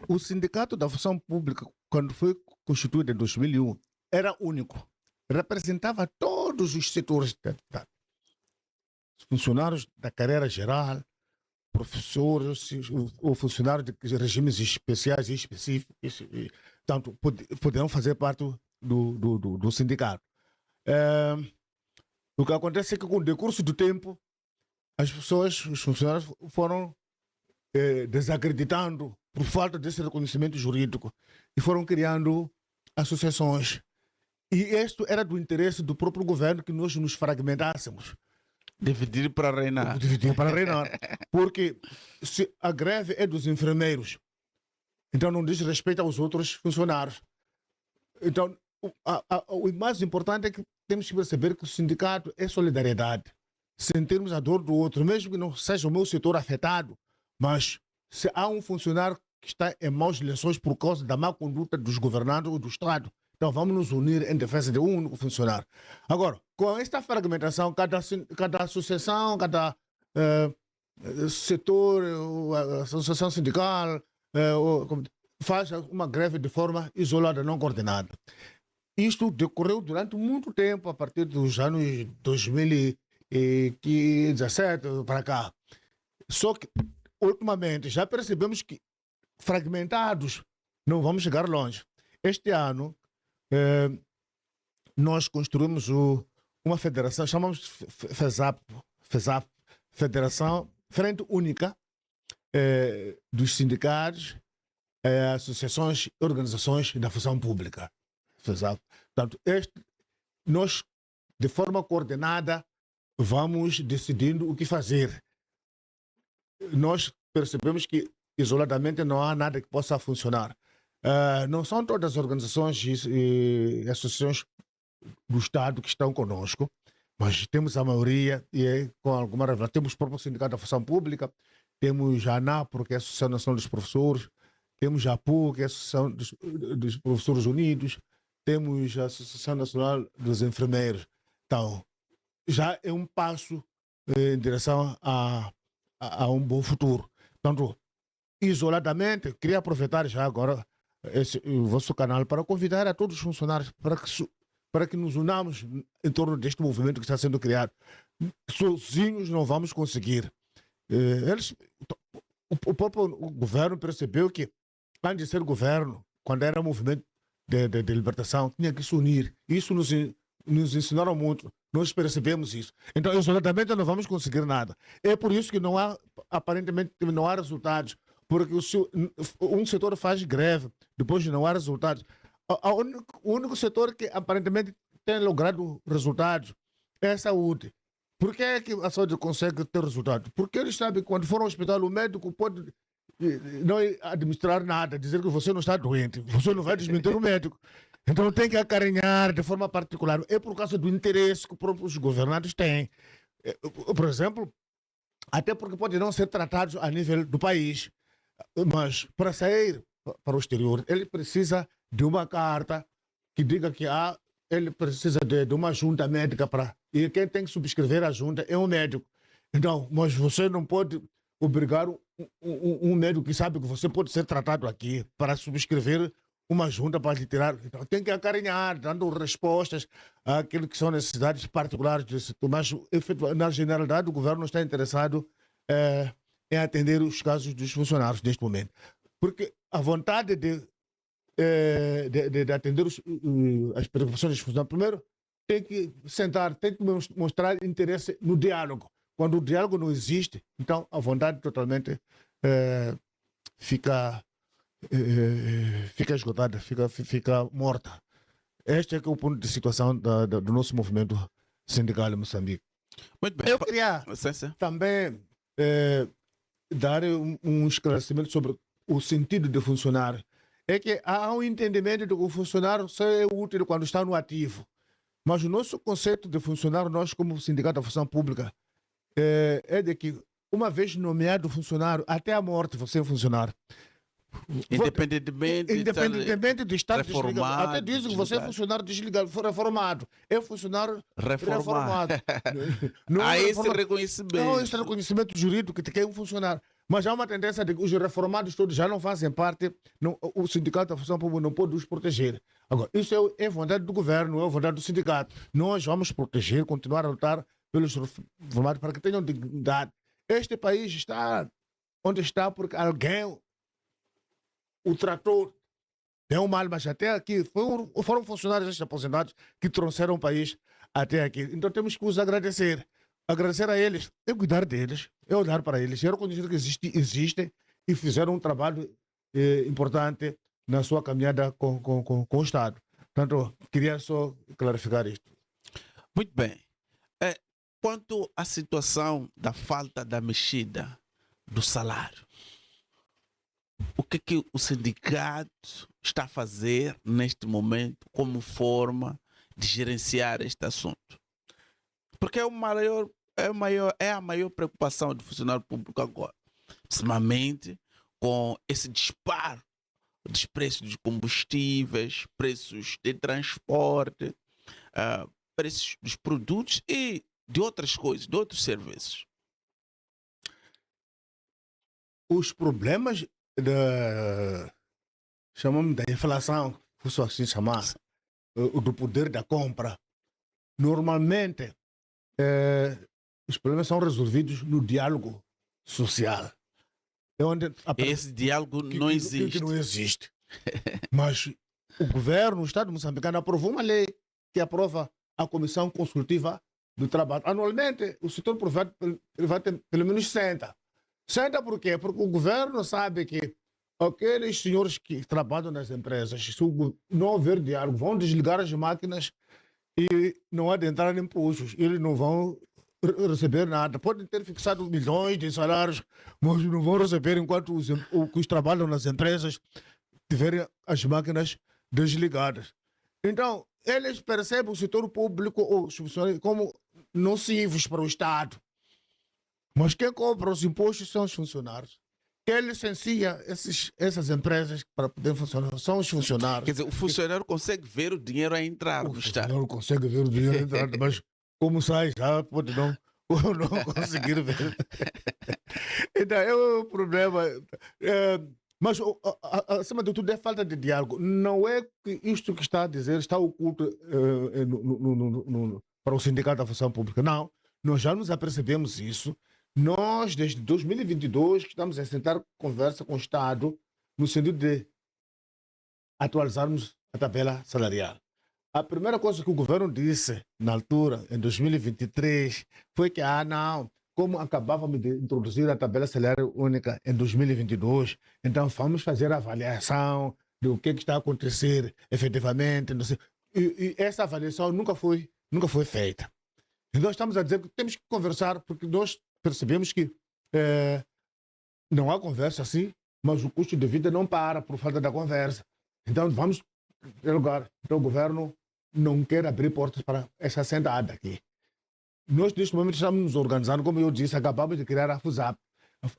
O Sindicato da Função Pública, quando foi constituído em 2001, era único. Representava todos os setores, funcionários da carreira geral, professores ou funcionários de regimes especiais e específicos, tanto poderão fazer parte do sindicato. O que acontece é que com o decurso do tempo, as pessoas, os funcionários foram desacreditando por falta desse reconhecimento jurídico e foram criando associações. E isto era do interesse do próprio governo que nós nos fragmentássemos. Dividir para reinar. Dividir para reinar. Porque se a greve é dos enfermeiros, então não diz respeito aos outros funcionários. Então, o mais importante é que temos que perceber que o sindicato é solidariedade. Sentirmos a dor do outro, mesmo que não seja o meu setor afetado, mas se há um funcionário que está em maus lençóis por causa da má conduta dos governantes ou do Estado, então vamos nos unir em defesa de um único funcionário. Agora, com esta fragmentação, cada associação, cada setor, associação sindical, faz uma greve de forma isolada, não coordenada. Isto decorreu durante muito tempo, a partir dos anos 2017 para cá. Só que, ultimamente, já percebemos que fragmentados não vamos chegar longe. Este ano, nós construímos uma federação, chamamos de FESAP, Federação Frente Única dos Sindicatos, Associações e Organizações da Função Pública. FESAP. Portanto, nós, de forma coordenada, vamos decidindo o que fazer. Nós percebemos que isoladamente não há nada que possa funcionar. Não são todas as organizações e associações do Estado que estão conosco, mas temos a maioria e é com alguma revelação. Temos o próprio Sindicato da Função Pública, temos a ANAPRO, que é a Associação Nacional dos Professores, temos a APU, que é a Associação dos Professores Unidos, temos a Associação Nacional dos Enfermeiros. Então, já é um passo em direção a um bom futuro. Portanto, isoladamente, queria aproveitar já agora o vosso canal para convidar a todos os funcionários para que nos unamos em torno deste movimento que está sendo criado. Sozinhos não vamos conseguir. O próprio governo percebeu que, antes de ser governo, quando era movimento de libertação, tinha que se unir. Isso nos ensinaram muito. Nós percebemos isso. Então, isoladamente, não vamos conseguir nada. É por isso que aparentemente, não há resultados. Porque um setor faz greve, depois não há resultados. O único setor que aparentemente tem logrado resultados é a saúde. Por que é que a saúde consegue ter resultados? Porque eles sabem que quando for ao hospital, o médico pode não administrar nada, dizer que você não está doente. Você não vai desmentir o médico. Então tem que acarinhar de forma particular. É por causa do interesse que os próprios governantes têm. Por exemplo, até porque pode não ser tratados a nível do país. Mas para sair para o exterior, ele precisa de uma carta que diga que ele precisa de uma junta médica e quem tem que subscrever a junta é um médico. Então, mas você não pode obrigar um médico que sabe que você pode ser tratado aqui para subscrever uma junta para lhe tirar. Então, tem que acarinhar, dando respostas àquilo que são necessidades particulares desse setor. Mas, na generalidade, o governo não está interessado em atender os casos dos funcionários neste momento. Porque a vontade de atender as preocupações dos funcionários, primeiro, tem que sentar, tem que mostrar interesse no diálogo. Quando o diálogo não existe, então a vontade totalmente fica esgotada, fica morta. Este é que é o ponto de situação do nosso movimento sindical em Moçambique. Muito bem. Eu queria também dar um esclarecimento sobre o sentido de funcionário. É que há um entendimento de que o funcionário só é útil quando está no ativo. Mas o nosso conceito de funcionário, nós como Sindicato da Função Pública, é de que uma vez nomeado funcionário, até a morte você é funcionário. Independentemente de estar desligado. Até dizem que você é funcionário desligado, reformado. É funcionário reformado. Não há é esse reconhecimento. Não, esse reconhecimento jurídico que é um funcionário. Mas há uma tendência de que os reformados todos já não fazem parte, o Sindicato da Função Pública não pode os proteger. Agora, isso é vontade do governo, é vontade do sindicato. Nós vamos proteger, continuar a lutar pelos reformados para que tenham dignidade. Este país está onde está porque alguém o tratou bem ou mal, mas até aqui foram funcionários aposentados que trouxeram o país até aqui. Então temos que os agradecer. Agradecer a eles é cuidar deles, é olhar para eles, é reconhecer que existem e fizeram um trabalho importante na sua caminhada com o Estado. Portanto, queria só clarificar isto. Muito bem. Quanto à situação da falta da mexida do salário, o que o sindicato está a fazer neste momento como forma de gerenciar este assunto? Porque é a maior preocupação do funcionário público agora, principalmente com esse disparo dos preços dos combustíveis, preços de transporte, preços dos produtos e de outras coisas, de outros serviços. Os problemas chamamos da inflação, se assim chamar, do poder da compra, normalmente os problemas são resolvidos no diálogo social. É onde esse diálogo não existe. Que não existe. Mas o governo, o Estado moçambicano, aprovou uma lei que aprova a Comissão Consultiva do Trabalho. Anualmente, o setor privado pelo menos senta. Senta por quê? Porque o governo sabe que aqueles senhores que trabalham nas empresas, se não houver diálogo, vão desligar as máquinas e não adentrar em impulsos. Eles não vão receber nada. Podem ter fixado milhões de salários, mas não vão receber enquanto os trabalham nas empresas tiverem as máquinas desligadas. Então, eles percebem o setor público ou os funcionários como nocivos para o Estado. Mas quem compra os impostos são os funcionários. Quem licencia essas empresas para poder funcionar são os funcionários. Quer dizer, o funcionário consegue ver o dinheiro a entrar no Estado. Não consegue ver o dinheiro entrando, mas como sai, já pode não conseguir ver. Então, é o problema. Mas, acima de tudo, é falta de diálogo. Não é que isto que está a dizer está oculto para o Sindicato da Função Pública. Não, nós já nos apercebemos isso. Nós, desde 2022, estamos a sentar conversa com o Estado no sentido de atualizarmos a tabela salarial. A primeira coisa que o governo disse na altura, em 2023, foi que, não, como acabávamos de introduzir a tabela salarial única em 2022, então vamos fazer a avaliação do que está a acontecer efetivamente. Não sei. E essa avaliação nunca foi feita. Então estamos a dizer que temos que conversar, porque nós percebemos que não há conversa assim, mas o custo de vida não para por falta da conversa. Então vamos ter lugar. Então o governo não quer abrir portas para essa sentada aqui. Nós, neste momento, estamos nos organizando, como eu disse, acabamos de criar a FUSAP,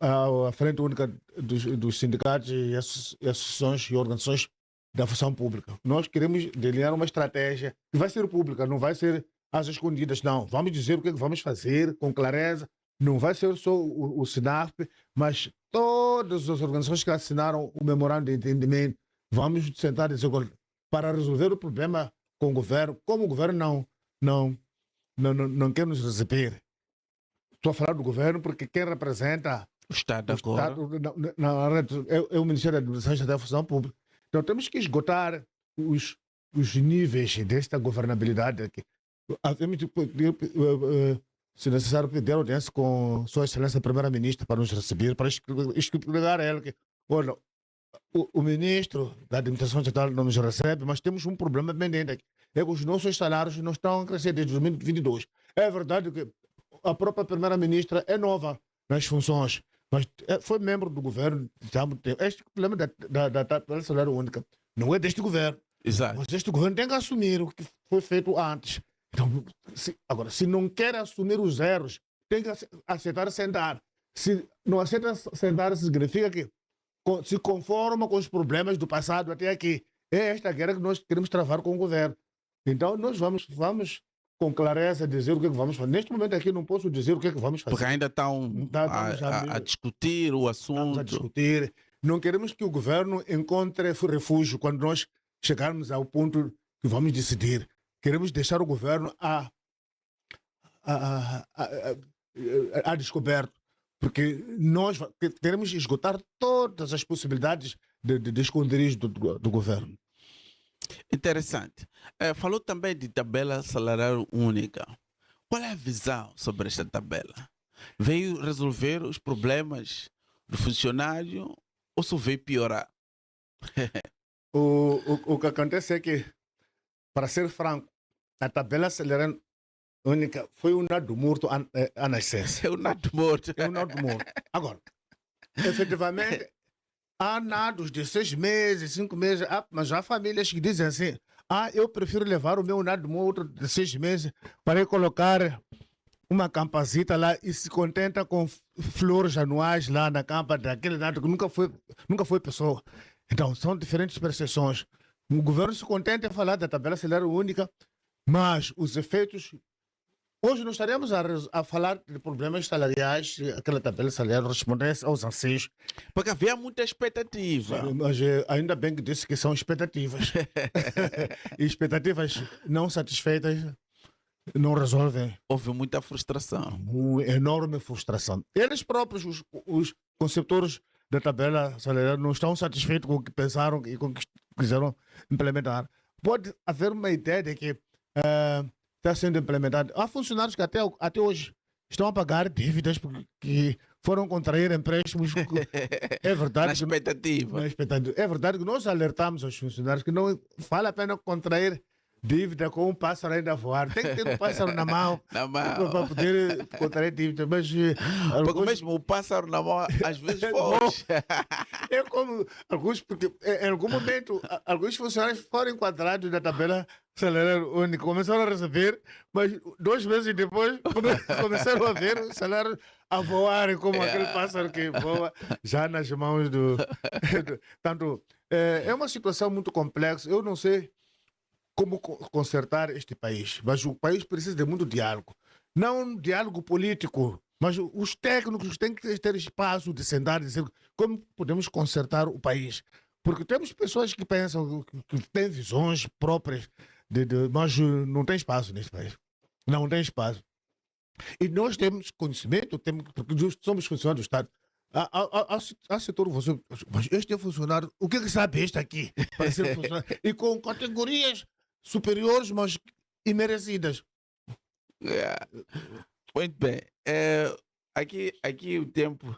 a Frente Única dos Sindicatos e Associações e Organizações da Função Pública. Nós queremos delinear uma estratégia que vai ser pública, não vai ser às escondidas, não. Vamos dizer o que vamos fazer com clareza. Não vai ser só o SINAF, mas todas as organizações que assinaram o memorando de entendimento, vamos sentar e dizer para resolver o problema com o governo, como o governo não quer nos receber. Estou a falar do governo porque quem representa o Estado agora é o Ministério da Administração e da Função Pública. Então temos que esgotar os níveis desta governabilidade aqui. Temos de, se necessário, pedir audiência com Sua Excelência Primeira-Ministra para nos receber, para explicar a ela que, olha, o ministro da Administração Estatal não nos recebe, mas temos um problema pendente aqui. É que os nossos salários não estão a crescer desde 2022. É verdade que a própria Primeira-Ministra é nova nas funções, mas foi membro do governo já há muito tempo. Este problema da tabela salário única não é deste governo. Exato. Mas este governo tem que assumir o que foi feito antes. Então, agora, se não quer assumir os erros, tem que aceitar sentar. Se não aceita sentar, significa que se conforma com os problemas do passado até aqui. É esta guerra que nós queremos travar com o governo. Então, nós vamos com clareza dizer o que vamos fazer. Neste momento aqui não posso dizer o que vamos fazer. Porque ainda estão a discutir o assunto. Estamos a discutir. Não queremos que o governo encontre refúgio quando nós chegarmos ao ponto que vamos decidir. Queremos deixar o governo a descoberto, porque nós queremos esgotar todas as possibilidades de esconderijo do governo. Interessante. Falou também de tabela salarial única. Qual é a visão sobre esta tabela? Veio resolver os problemas do funcionário ou só veio piorar? O que acontece é que, para ser franco, a tabela salarial única foi um nado morto à nascença. É um nado morto. É um nado morto. Agora, efetivamente, há nados de 6 meses, 5 meses, mas há famílias que dizem assim, eu prefiro levar o meu nado morto de 6 meses para colocar uma campazita lá e se contenta com flores anuais lá na campa daquele nado que nunca foi pessoa. Então, são diferentes percepções. O governo se contenta em falar da tabela salarial única, mas os efeitos... Hoje não estaremos a falar de problemas salariais, aquela tabela salarial respondesse aos anseios. Porque havia muita expectativa. Mas ainda bem que disse que são expectativas. E expectativas não satisfeitas não resolvem. Houve muita frustração. Uma enorme frustração. Eles próprios, os conceptores da tabela salarial, não estão satisfeitos com o que pensaram e com o que quiseram implementar. Pode haver uma ideia de que está sendo implementado. Há funcionários que até hoje estão a pagar dívidas porque foram contrair empréstimos. É verdade. Na expectativa. É verdade que nós alertamos aos funcionários que não vale a pena contrair dívida com um pássaro ainda a voar. Tem que ter um pássaro na mão Na mão. para poder contrair dívida. Mas Porque alguns, mesmo o pássaro na mão às vezes foge. é como alguns, porque em algum momento alguns funcionários foram enquadrados na tabela salarial única, começaram a receber, mas 2 meses depois começaram a ver o salário a voar como aquele pássaro que voa já nas mãos Tanto, é uma situação muito complexa. Eu não sei como consertar este país, mas o país precisa de muito diálogo. Não um diálogo político, mas os técnicos têm que ter espaço de sentar e dizer como podemos consertar o país. Porque temos pessoas que pensam, que têm visões próprias, mas não tem espaço neste país. Não tem espaço. E nós temos conhecimento, porque somos funcionários do Estado. Há setor, mas este é funcionário, o que é que sabe este aqui para ser funcionário? E com categorias superiores, mas imerecidas. Muito bem. Aqui o tempo,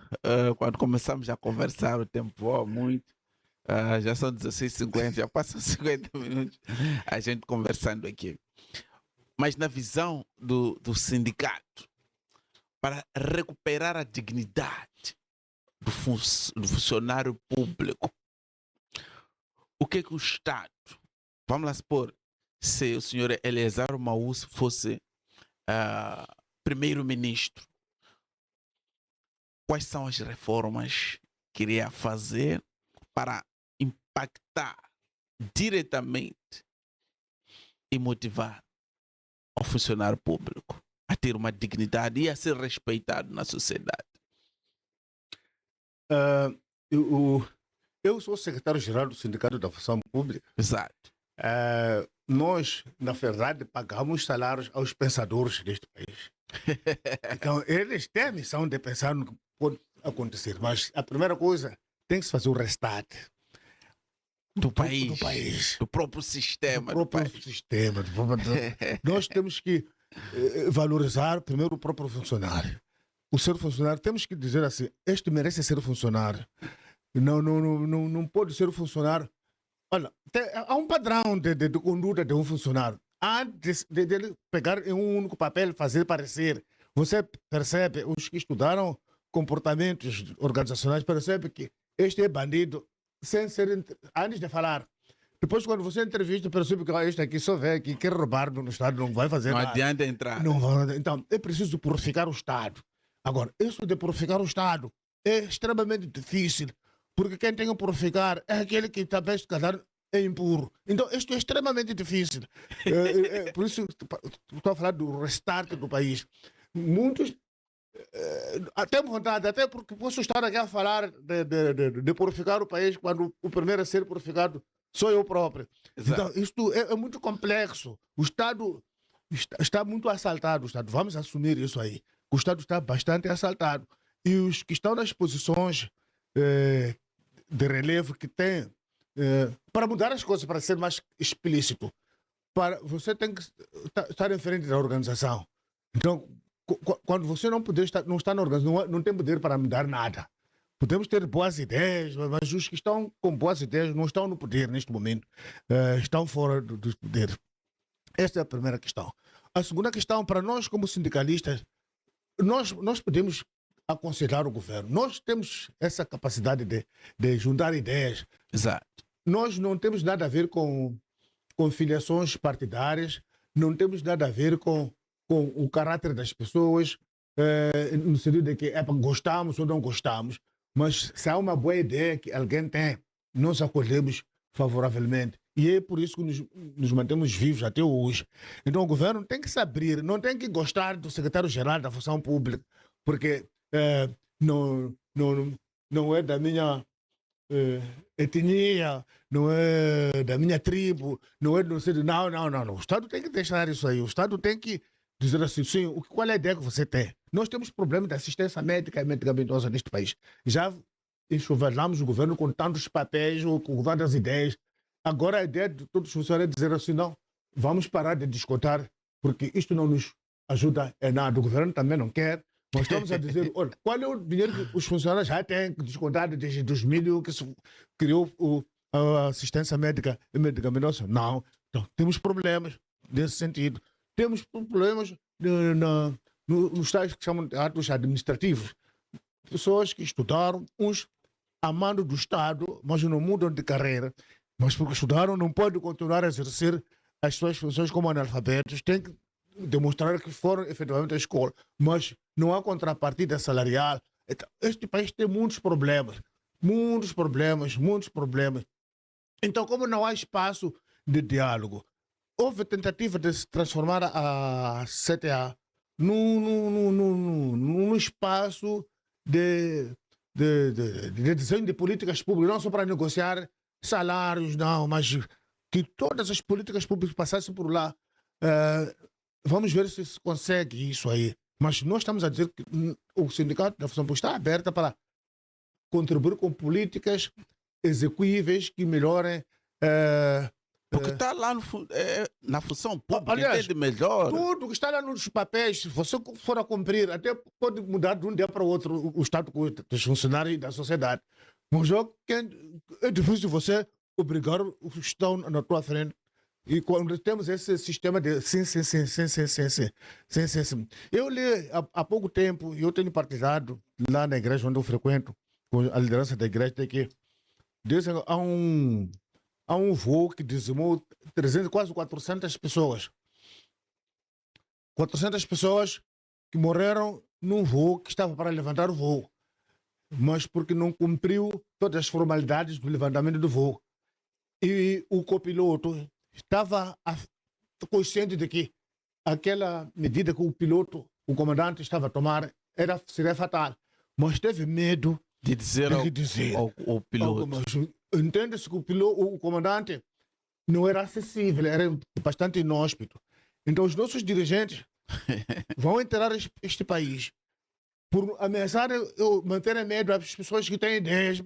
quando começamos a conversar, o tempo voa muito. Já são 16h50, já passam 50 minutos a gente conversando aqui. Mas na visão do sindicato, para recuperar a dignidade do funcionário público, o que o Estado, vamos lá supor, se o senhor Eliezer Maús fosse primeiro-ministro, quais são as reformas que iria fazer para impactar diretamente e motivar o funcionário público a ter uma dignidade e a ser respeitado na sociedade? Eu sou secretário-geral do Sindicato da Função Pública. Exato. Nós, na verdade, pagamos salários aos pensadores deste país. Então, eles têm a missão de pensar no que pode acontecer. Mas a primeira coisa, tem que se fazer o restart do país, do próprio sistema. Nós temos que valorizar primeiro o próprio funcionário. O ser funcionário, temos que dizer assim, este merece ser funcionário. Não pode ser funcionário. Olha, há um padrão de conduta de um funcionário. Antes de ele pegar em um único papel e fazer parecer, você percebe, os que estudaram comportamentos organizacionais, percebe que este é bandido, sem ser, antes de falar. Depois, quando você entrevista, percebe que este aqui só vem aqui, quer roubar no Estado, não vai fazer nada. Não adianta entrar. Então, é preciso purificar o Estado. Agora, isso de purificar o Estado é extremamente difícil, porque quem tem que purificar é aquele que talvez se casar é impuro. Então, isto é extremamente difícil. Por isso, estou a falar do restart do país. Muitos têm vontade, até porque posso estar aqui a falar de purificar o país quando o primeiro a ser purificado sou eu próprio. Exato. Então, isto é muito complexo. O Estado está muito assaltado. O Estado, vamos assumir isso aí. O Estado está bastante assaltado. E os que estão nas posições de relevo que têm, para mudar as coisas, para ser mais explícito, você tem que estar em frente da organização. Então, quando você não está na organização, não tem poder para mudar nada. Podemos ter boas ideias, mas os que estão com boas ideias não estão no poder neste momento. Estão fora do poder. Esta é a primeira questão. A segunda questão, para nós como sindicalistas, nós podemos aconselhar o governo. Nós temos essa capacidade de juntar ideias. Exato. Nós não temos nada a ver com filiações partidárias, não temos nada a ver com o caráter das pessoas, no sentido de que gostamos ou não gostamos, mas se há uma boa ideia que alguém tem, nós acolhemos favoravelmente. E é por isso que nos mantemos vivos até hoje. Então o governo tem que se abrir, não tem que gostar do secretário-geral da Função Pública, porque não é da minha etnia, não é da minha tribo, não é do não. O Estado tem que deixar isso aí. O Estado tem que dizer assim, sim, qual é a ideia que você tem? Nós temos problema de assistência médica e medicamentosa neste país. Já enxovalhamos o governo com tantos papéis, com várias ideias. Agora a ideia de todos os funcionários é dizer assim, não, vamos parar de descontar, porque isto não nos ajuda em nada. O governo também não quer. Nós estamos a dizer, olha, qual é o dinheiro que os funcionários já têm descontado desde 2000 que se criou a assistência médica e medicamentosa? Não. Então, temos problemas nesse sentido. Temos problemas nos tais que chamam de atos administrativos. Pessoas que estudaram, uns amando do Estado, mas não mudam de carreira. Mas porque estudaram, não podem continuar a exercer as suas funções como analfabetos. Têm que demonstrar que foram efetivamente à escola. Mas não há contrapartida salarial. Então, este país tem muitos problemas. Muitos problemas, muitos problemas. Então, como não há espaço de diálogo, houve tentativa de se transformar a CTA num espaço de desenho de políticas públicas, não só para negociar salários, não, mas que todas as políticas públicas passassem por lá. Vamos ver se consegue isso aí. Mas nós estamos a dizer que o Sindicato da Função Pública está aberto para contribuir com políticas execuíveis que melhorem. Porque está lá na função pública, aliás, entende melhor. Tudo que está lá nos papéis, se você for a cumprir, até pode mudar de um dia para o outro o estado dos funcionários e da sociedade. Mas é difícil você obrigar os que estão na tua frente. E quando temos esse sistema de sim. Eu li há pouco tempo, eu tenho partilhado lá na igreja onde eu frequento, com a liderança da igreja, de que dizem, há um voo que dizimou 300, quase 400 pessoas. 400 pessoas que morreram num voo que estava para levantar o voo, mas porque não cumpriu todas as formalidades do levantamento do voo. E o copiloto estava consciente de que aquela medida que o piloto, o comandante, estava a tomar seria fatal, mas teve medo de dizer ao piloto. Mas entende-se que o comandante não era acessível, era bastante inóspito. Então os nossos dirigentes vão enterrar este país por ameaçar manter medo às pessoas que têm ideias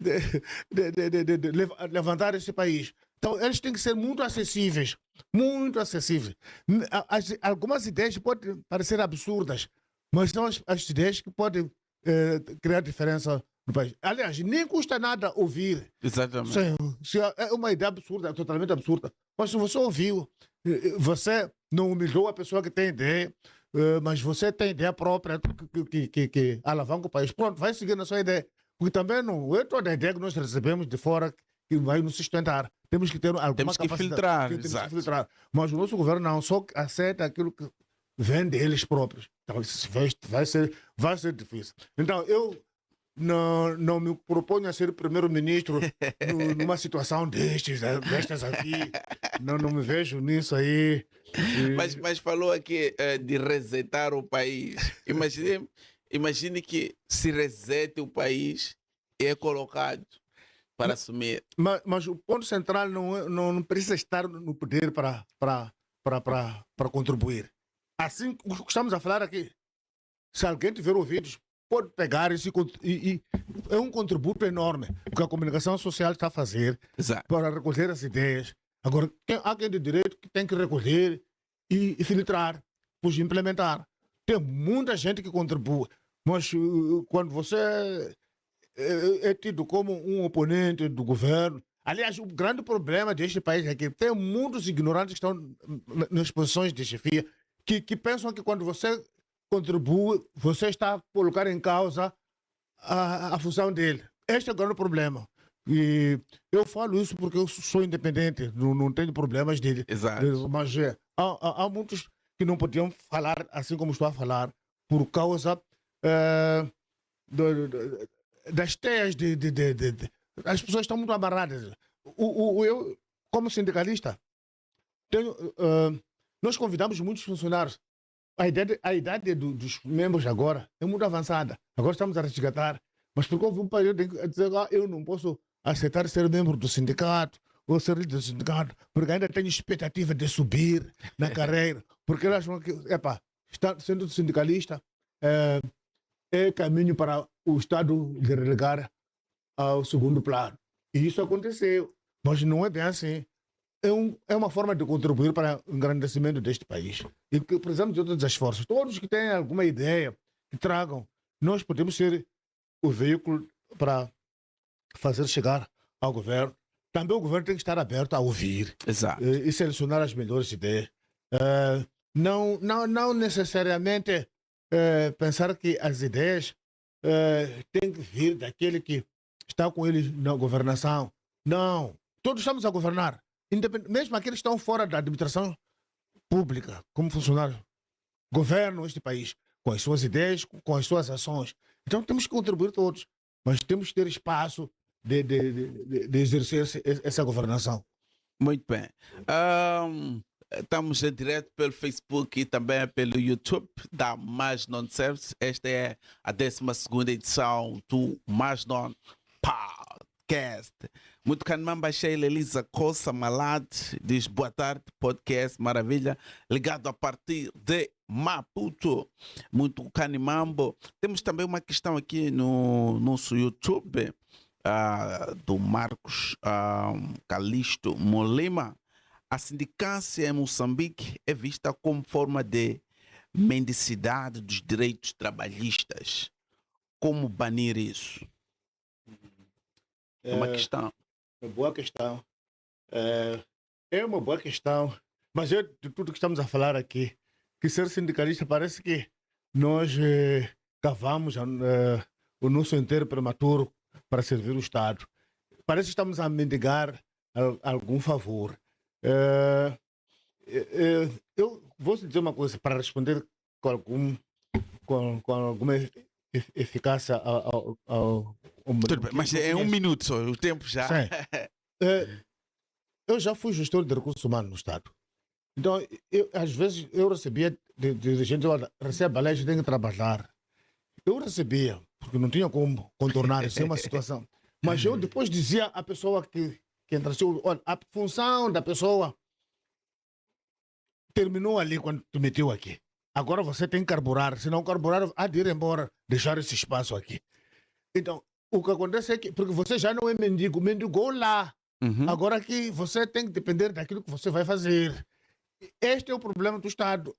de levantar esse país. Então eles têm que ser muito acessíveis, muito acessíveis. Algumas ideias podem parecer absurdas, mas são as ideias que podem criar diferença no país. Aliás, nem custa nada ouvir. Exatamente. Se é uma ideia absurda, totalmente absurda. Mas se você ouviu, você não humilhou a pessoa que tem ideia, mas você tem ideia própria que alavanca o país. Pronto, vai seguir na sua ideia. Porque também não é toda a ideia que nós recebemos de fora que vai nos sustentar. Temos que ter alguma temos que capacidade. filtrar, Temos que filtrar. Mas o nosso governo não só aceita aquilo que vem deles próprios. Então, isso vai ser difícil. Então, eu não me proponho a ser primeiro-ministro numa situação destas aqui. Não me vejo nisso aí. Mas falou aqui de resetar o país. Imagine que se resete o país e é colocado para assumir. Mas o ponto central não precisa estar no poder para contribuir. Assim, o que estamos a falar aqui, se alguém tiver ouvidos, pode pegar isso e é um contributo enorme que a comunicação social está a fazer. Exato. Para recolher as ideias. Agora, há quem de direito que tem que recolher e filtrar, depois implementar. Tem muita gente que contribui, mas quando você é tido como um oponente do governo. Aliás, o grande problema deste país é que tem muitos ignorantes que estão nas posições de chefia que pensam que quando você contribui, você está a colocar em causa a função dele. Este é o grande problema. E eu falo isso porque eu sou independente, não tenho problemas dele. Exato. Mas há muitos que não podiam falar assim como estou a falar por causa das teias as pessoas estão muito amarradas. Eu, como sindicalista, nós convidamos muitos funcionários. A idade dos membros agora é muito avançada. Agora estamos a resgatar. Mas porque houve um período em que dizer, eu não posso aceitar ser membro do sindicato ou ser líder do sindicato, porque ainda tenho expectativa de subir na carreira. Porque elas acham que, sendo sindicalista, é caminho para o Estado lhe relegar ao segundo plano. E isso aconteceu. Mas não é bem assim. É uma forma de contribuir para o engrandecimento deste país. E que precisamos de todos os esforços. Todos que têm alguma ideia, que tragam. Nós podemos ser o veículo para fazer chegar ao governo também o governo tem que estar aberto a ouvir Exato. e selecionar as melhores ideias. Não necessariamente pensar que as ideias têm que vir daquele que está com eles na governação. Não. Todos estamos a governar. Mesmo aqueles que estão fora da administração pública, como funcionários, governam este país com as suas ideias, com as suas ações. Então temos que contribuir todos, mas temos que ter espaço de exercer essa governação. Muito bem. Estamos em direto pelo Facebook e também pelo YouTube da Mais Non Service. Esta é a 12ª edição do Mais Non Podcast. Muito canmamba Sheila Elisa Coça Malad diz boa tarde, podcast, maravilha, ligado a partir de Maputo. Muito canimambo. Temos também uma questão aqui no nosso YouTube do Marcos Calixto Molima. A sindicância em Moçambique é vista como forma de mendicidade dos direitos trabalhistas. Como banir isso? É uma questão. Uma boa questão. É uma boa questão. Mas de tudo que estamos a falar aqui, que ser sindicalista parece que nós cavamos o nosso inteiro prematuro para servir o Estado. Parece que estamos a mendigar algum favor. Eu vou dizer uma coisa para responder com alguma eficácia ao Tudo bem, mas é 1 minuto só, o tempo já. Eu já fui gestor de recursos humanos no Estado. Então, às vezes, eu recebia de dirigentes, recebe a lei, tem que trabalhar. Eu recebia, porque não tinha como contornar isso, é uma situação. Mas eu depois dizia à pessoa que entrou, olha, a função da pessoa terminou ali quando tu meteu aqui. Agora você tem que carburar, se não carburar, há de ir embora, deixar esse espaço aqui. Então, o que acontece é que, porque você já não é mendigo, mendigou lá. Agora aqui você tem que depender daquilo que você vai fazer. Este é o problema do Estado.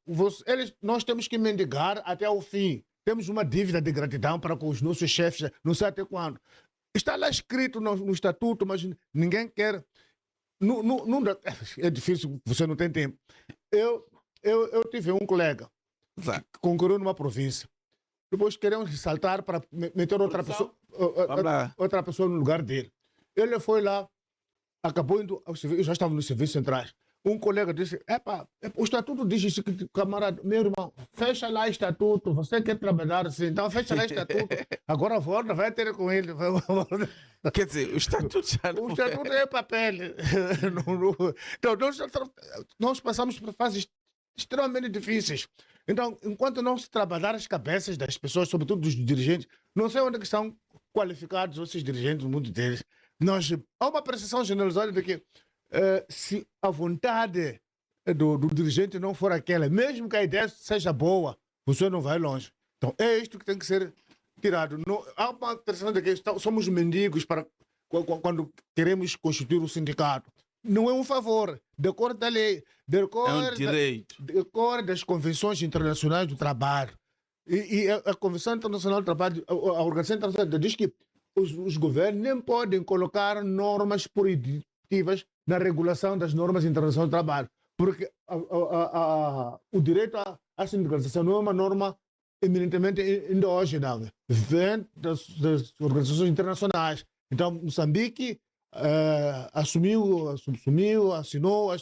Nós temos que mendigar até o fim. Temos uma dívida de gratidão para com os nossos chefes, não sei até quando. Está lá escrito no estatuto, mas ninguém quer. Não dá, é difícil, você não tem tempo. Eu tive um colega que concorreu numa província. Depois queremos ressaltar para meter outra pessoa no lugar dele. Ele foi lá, acabou indo ao serviço, eu já estava nos serviços centrais. Um colega disse, o estatuto diz isso, camarada, meu irmão, fecha lá o estatuto, você quer trabalhar assim, então fecha lá o estatuto, agora volta, vai ter com ele. Quer dizer, o estatuto já não... O estatuto é papel. Então, nós passamos por fases extremamente difíceis. Então, enquanto não se trabalhar as cabeças das pessoas, sobretudo dos dirigentes, não sei onde é que são qualificados esses dirigentes no mundo deles. Há uma percepção generalizada de que se a vontade do dirigente não for aquela, mesmo que a ideia seja boa, você não vai longe. Então, é isto que tem que ser tirado. Há uma percepção de que somos mendigos quando queremos constituir o sindicato. Não é um favor, decorre da lei, é um direito. Decorre das convenções internacionais do trabalho. E a Convenção Internacional do Trabalho, a Organização Internacional diz que os governos nem podem colocar normas proibitivas na regulação das normas internacionais do trabalho, porque o direito à sindicalização não é uma norma eminentemente endógena, vem das organizações internacionais. Então, Moçambique assinou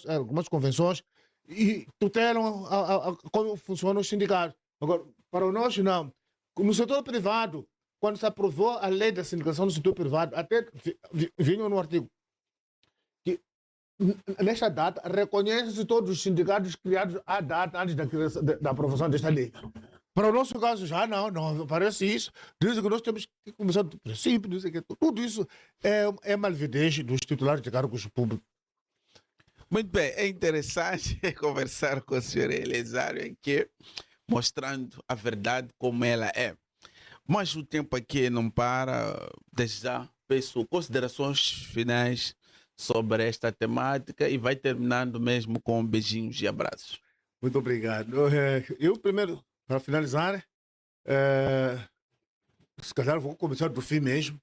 algumas convenções e tutelam como funcionam os sindicatos. Agora, para nós, não. No setor privado, quando se aprovou a lei da sindicalização no setor privado, até vinha no artigo que, nesta data, reconhece-se todos os sindicatos criados à data antes da aprovação desta lei. Para o nosso caso, já não parece isso. Dizem que nós temos que começar do princípio, dizem que tudo isso é malvidez dos titulares de cargos públicos. Muito bem, é interessante conversar com o senhor Elisário aqui, mostrando a verdade como ela é. Mas o tempo aqui não para. Desde já peço considerações finais sobre esta temática e vai terminando mesmo com beijinhos e abraços. Muito obrigado. Eu primeiro, para finalizar, se calhar vou começar do fim mesmo,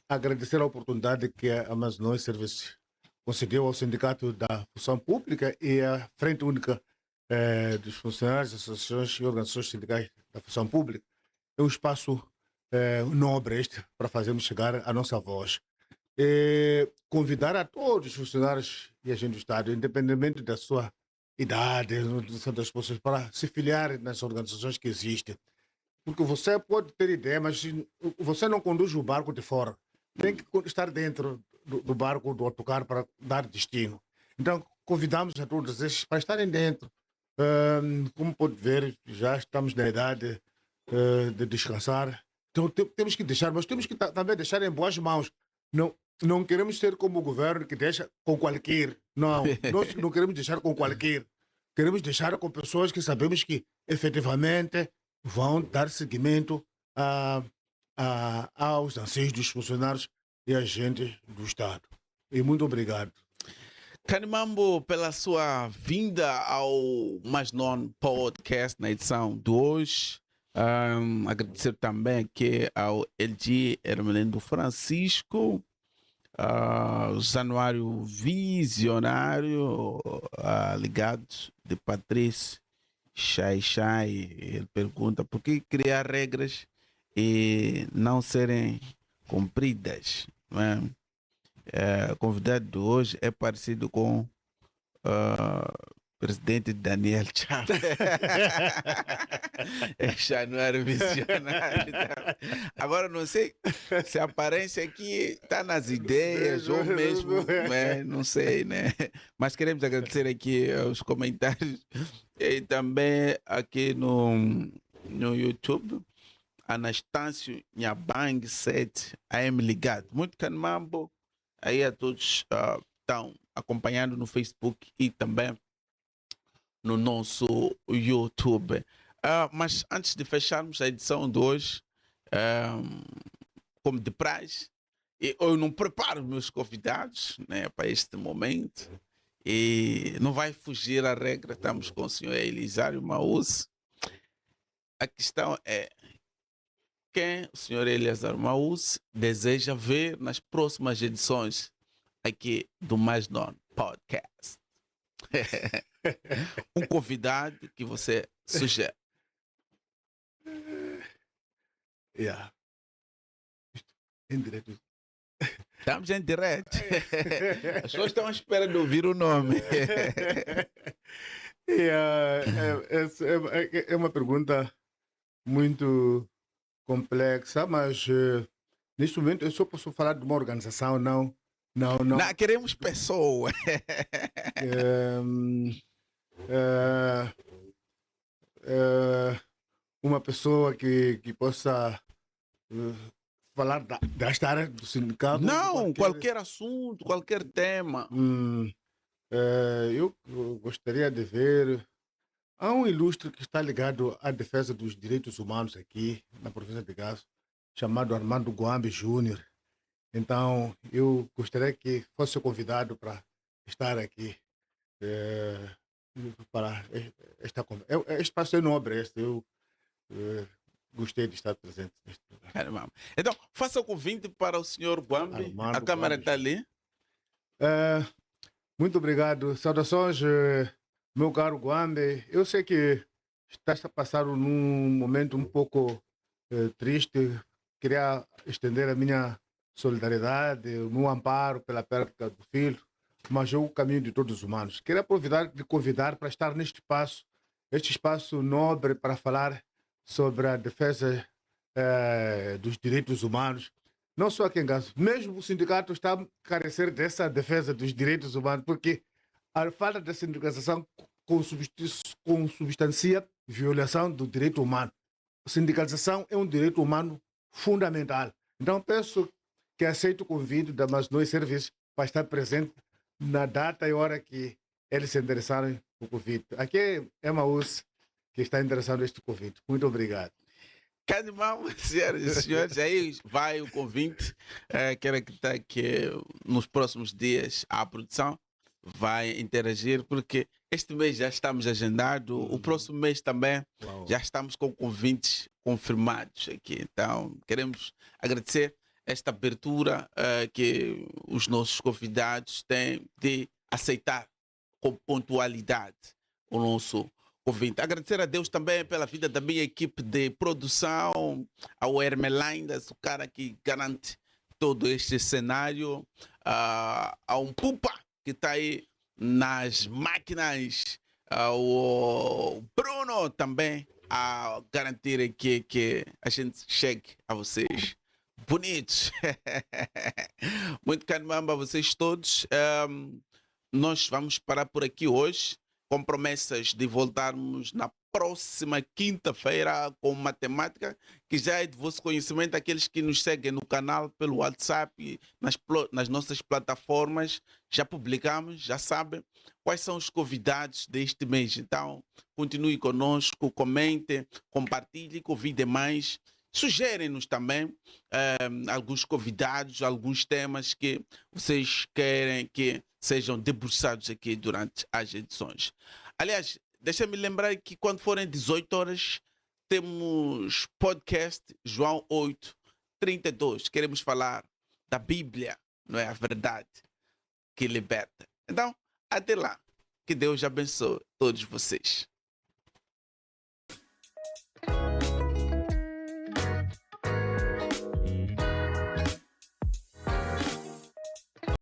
agradecer a oportunidade que a Mais Non Service concedeu ao Sindicato da Função Pública e à Frente Única dos Funcionários, Associações e Organizações Sindicais da Função Pública. É um espaço nobre este para fazermos chegar a nossa voz. Convidar a todos os funcionários e agentes do Estado, independentemente da sua idade, das pessoas, para se filiar nas organizações que existem. Porque você pode ter ideia, mas você não conduz o barco de fora. Tem que estar dentro do barco, do autocarro, para dar destino. Então, convidamos a todos esses para estarem dentro. Como pode ver, já estamos na idade de descansar. Então, temos que deixar, mas temos que também deixar em boas mãos. Não queremos ser como o governo que deixa com qualquer. Não, nós não queremos deixar com qualquer. Queremos deixar com pessoas que sabemos que efetivamente vão dar seguimento aos anseios dos funcionários e agentes do Estado. E muito obrigado. Kanimambo, pela sua vinda ao Mais Non Podcast na edição de hoje. Agradecer também aqui ao LG Hermelendo Francisco, Januário Visionário, ligados de Patrício Xai. Ele pergunta por que criar regras e não serem cumpridas, não é? O convidado de hoje é parecido com presidente Daniel Chaves. É Januário Visionário. Agora não sei se a aparência aqui está nas ideias ou mesmo, né? Não sei, né? Mas queremos agradecer aqui os comentários e também aqui no YouTube. Anastácio Nhabang 7 AM ligado. Muito Kanimambo. Aí a todos estão acompanhando no Facebook e também no nosso YouTube. Mas antes de fecharmos a edição de hoje, como de praxe, eu não preparo meus convidados, né, para este momento e não vai fugir a regra. Estamos com o senhor Elisário Maús. A questão é: quem o senhor Elisário Maús deseja ver nas próximas edições aqui do Mais Non Podcast? Um convidado que você sugere. Em direto. Estamos em direto. As pessoas estão à espera de ouvir o nome. É uma pergunta muito complexa, mas neste momento eu só posso falar de uma organização, não, queremos pessoas. Uma pessoa que possa falar desta área do sindicato. Não, qualquer assunto, qualquer tema. Eu gostaria de ver. Há um ilustre que está ligado à defesa dos direitos humanos aqui na província de Gazo, chamado Armando Guambe Júnior. Então, eu gostaria que fosse convidado para estar aqui para esta conversa. Este espaço é nobre, eu gostei de estar presente neste lugar. Então, faça o convite para o senhor Guambe. Armando A câmera Guambe. está ali. Muito obrigado. Saudações, meu caro Guambe. Eu sei que estás a passar num momento um pouco triste. Queria estender a minha solidariedade, o meu amparo pela perda do filho, mas é o caminho de todos os humanos. Queria aproveitar de convidar para estar neste espaço, este espaço nobre para falar sobre a defesa dos direitos humanos. Não só aqui em Gazo, mesmo o sindicato está a carecer dessa defesa dos direitos humanos, porque a falta de sindicalização consubstancia violação do direito humano. A sindicalização é um direito humano fundamental. Então, peço que aceite o convite da Mais Non Serviços para estar presente na data e hora que eles se interessaram no convite. Aqui é Maús que está interessado neste convite. Muito obrigado. Kanimambo, senhoras e senhores, aí vai o convite. Quero acreditar que nos próximos dias a produção vai interagir, porque este mês já estamos agendados, o próximo mês também já estamos com convites confirmados aqui. Então, queremos agradecer esta abertura que os nossos convidados têm de aceitar com pontualidade o nosso convite. Agradecer a Deus também pela vida da minha equipe de produção, ao Hermelindas, o cara que garante todo este cenário, a um Pupa que está aí nas máquinas, ao Bruno também a garantir que a gente chegue a vocês bonitos. Muito caramba a vocês todos. Nós vamos parar por aqui hoje, com promessas de voltarmos na próxima quinta-feira com matemática, que já é de vosso conhecimento. Aqueles que nos seguem no canal, pelo WhatsApp e nas nossas plataformas, já publicamos, já sabem quais são os convidados deste mês. Então, continue conosco, comentem, compartilhem, convidem mais. Sugerem-nos também alguns convidados, alguns temas que vocês querem que sejam debruçados aqui durante as edições. Aliás, deixa-me lembrar que quando forem 18 horas, temos podcast João 8:32. Queremos falar da Bíblia, não é a verdade que liberta. Então, até lá. Que Deus abençoe todos vocês.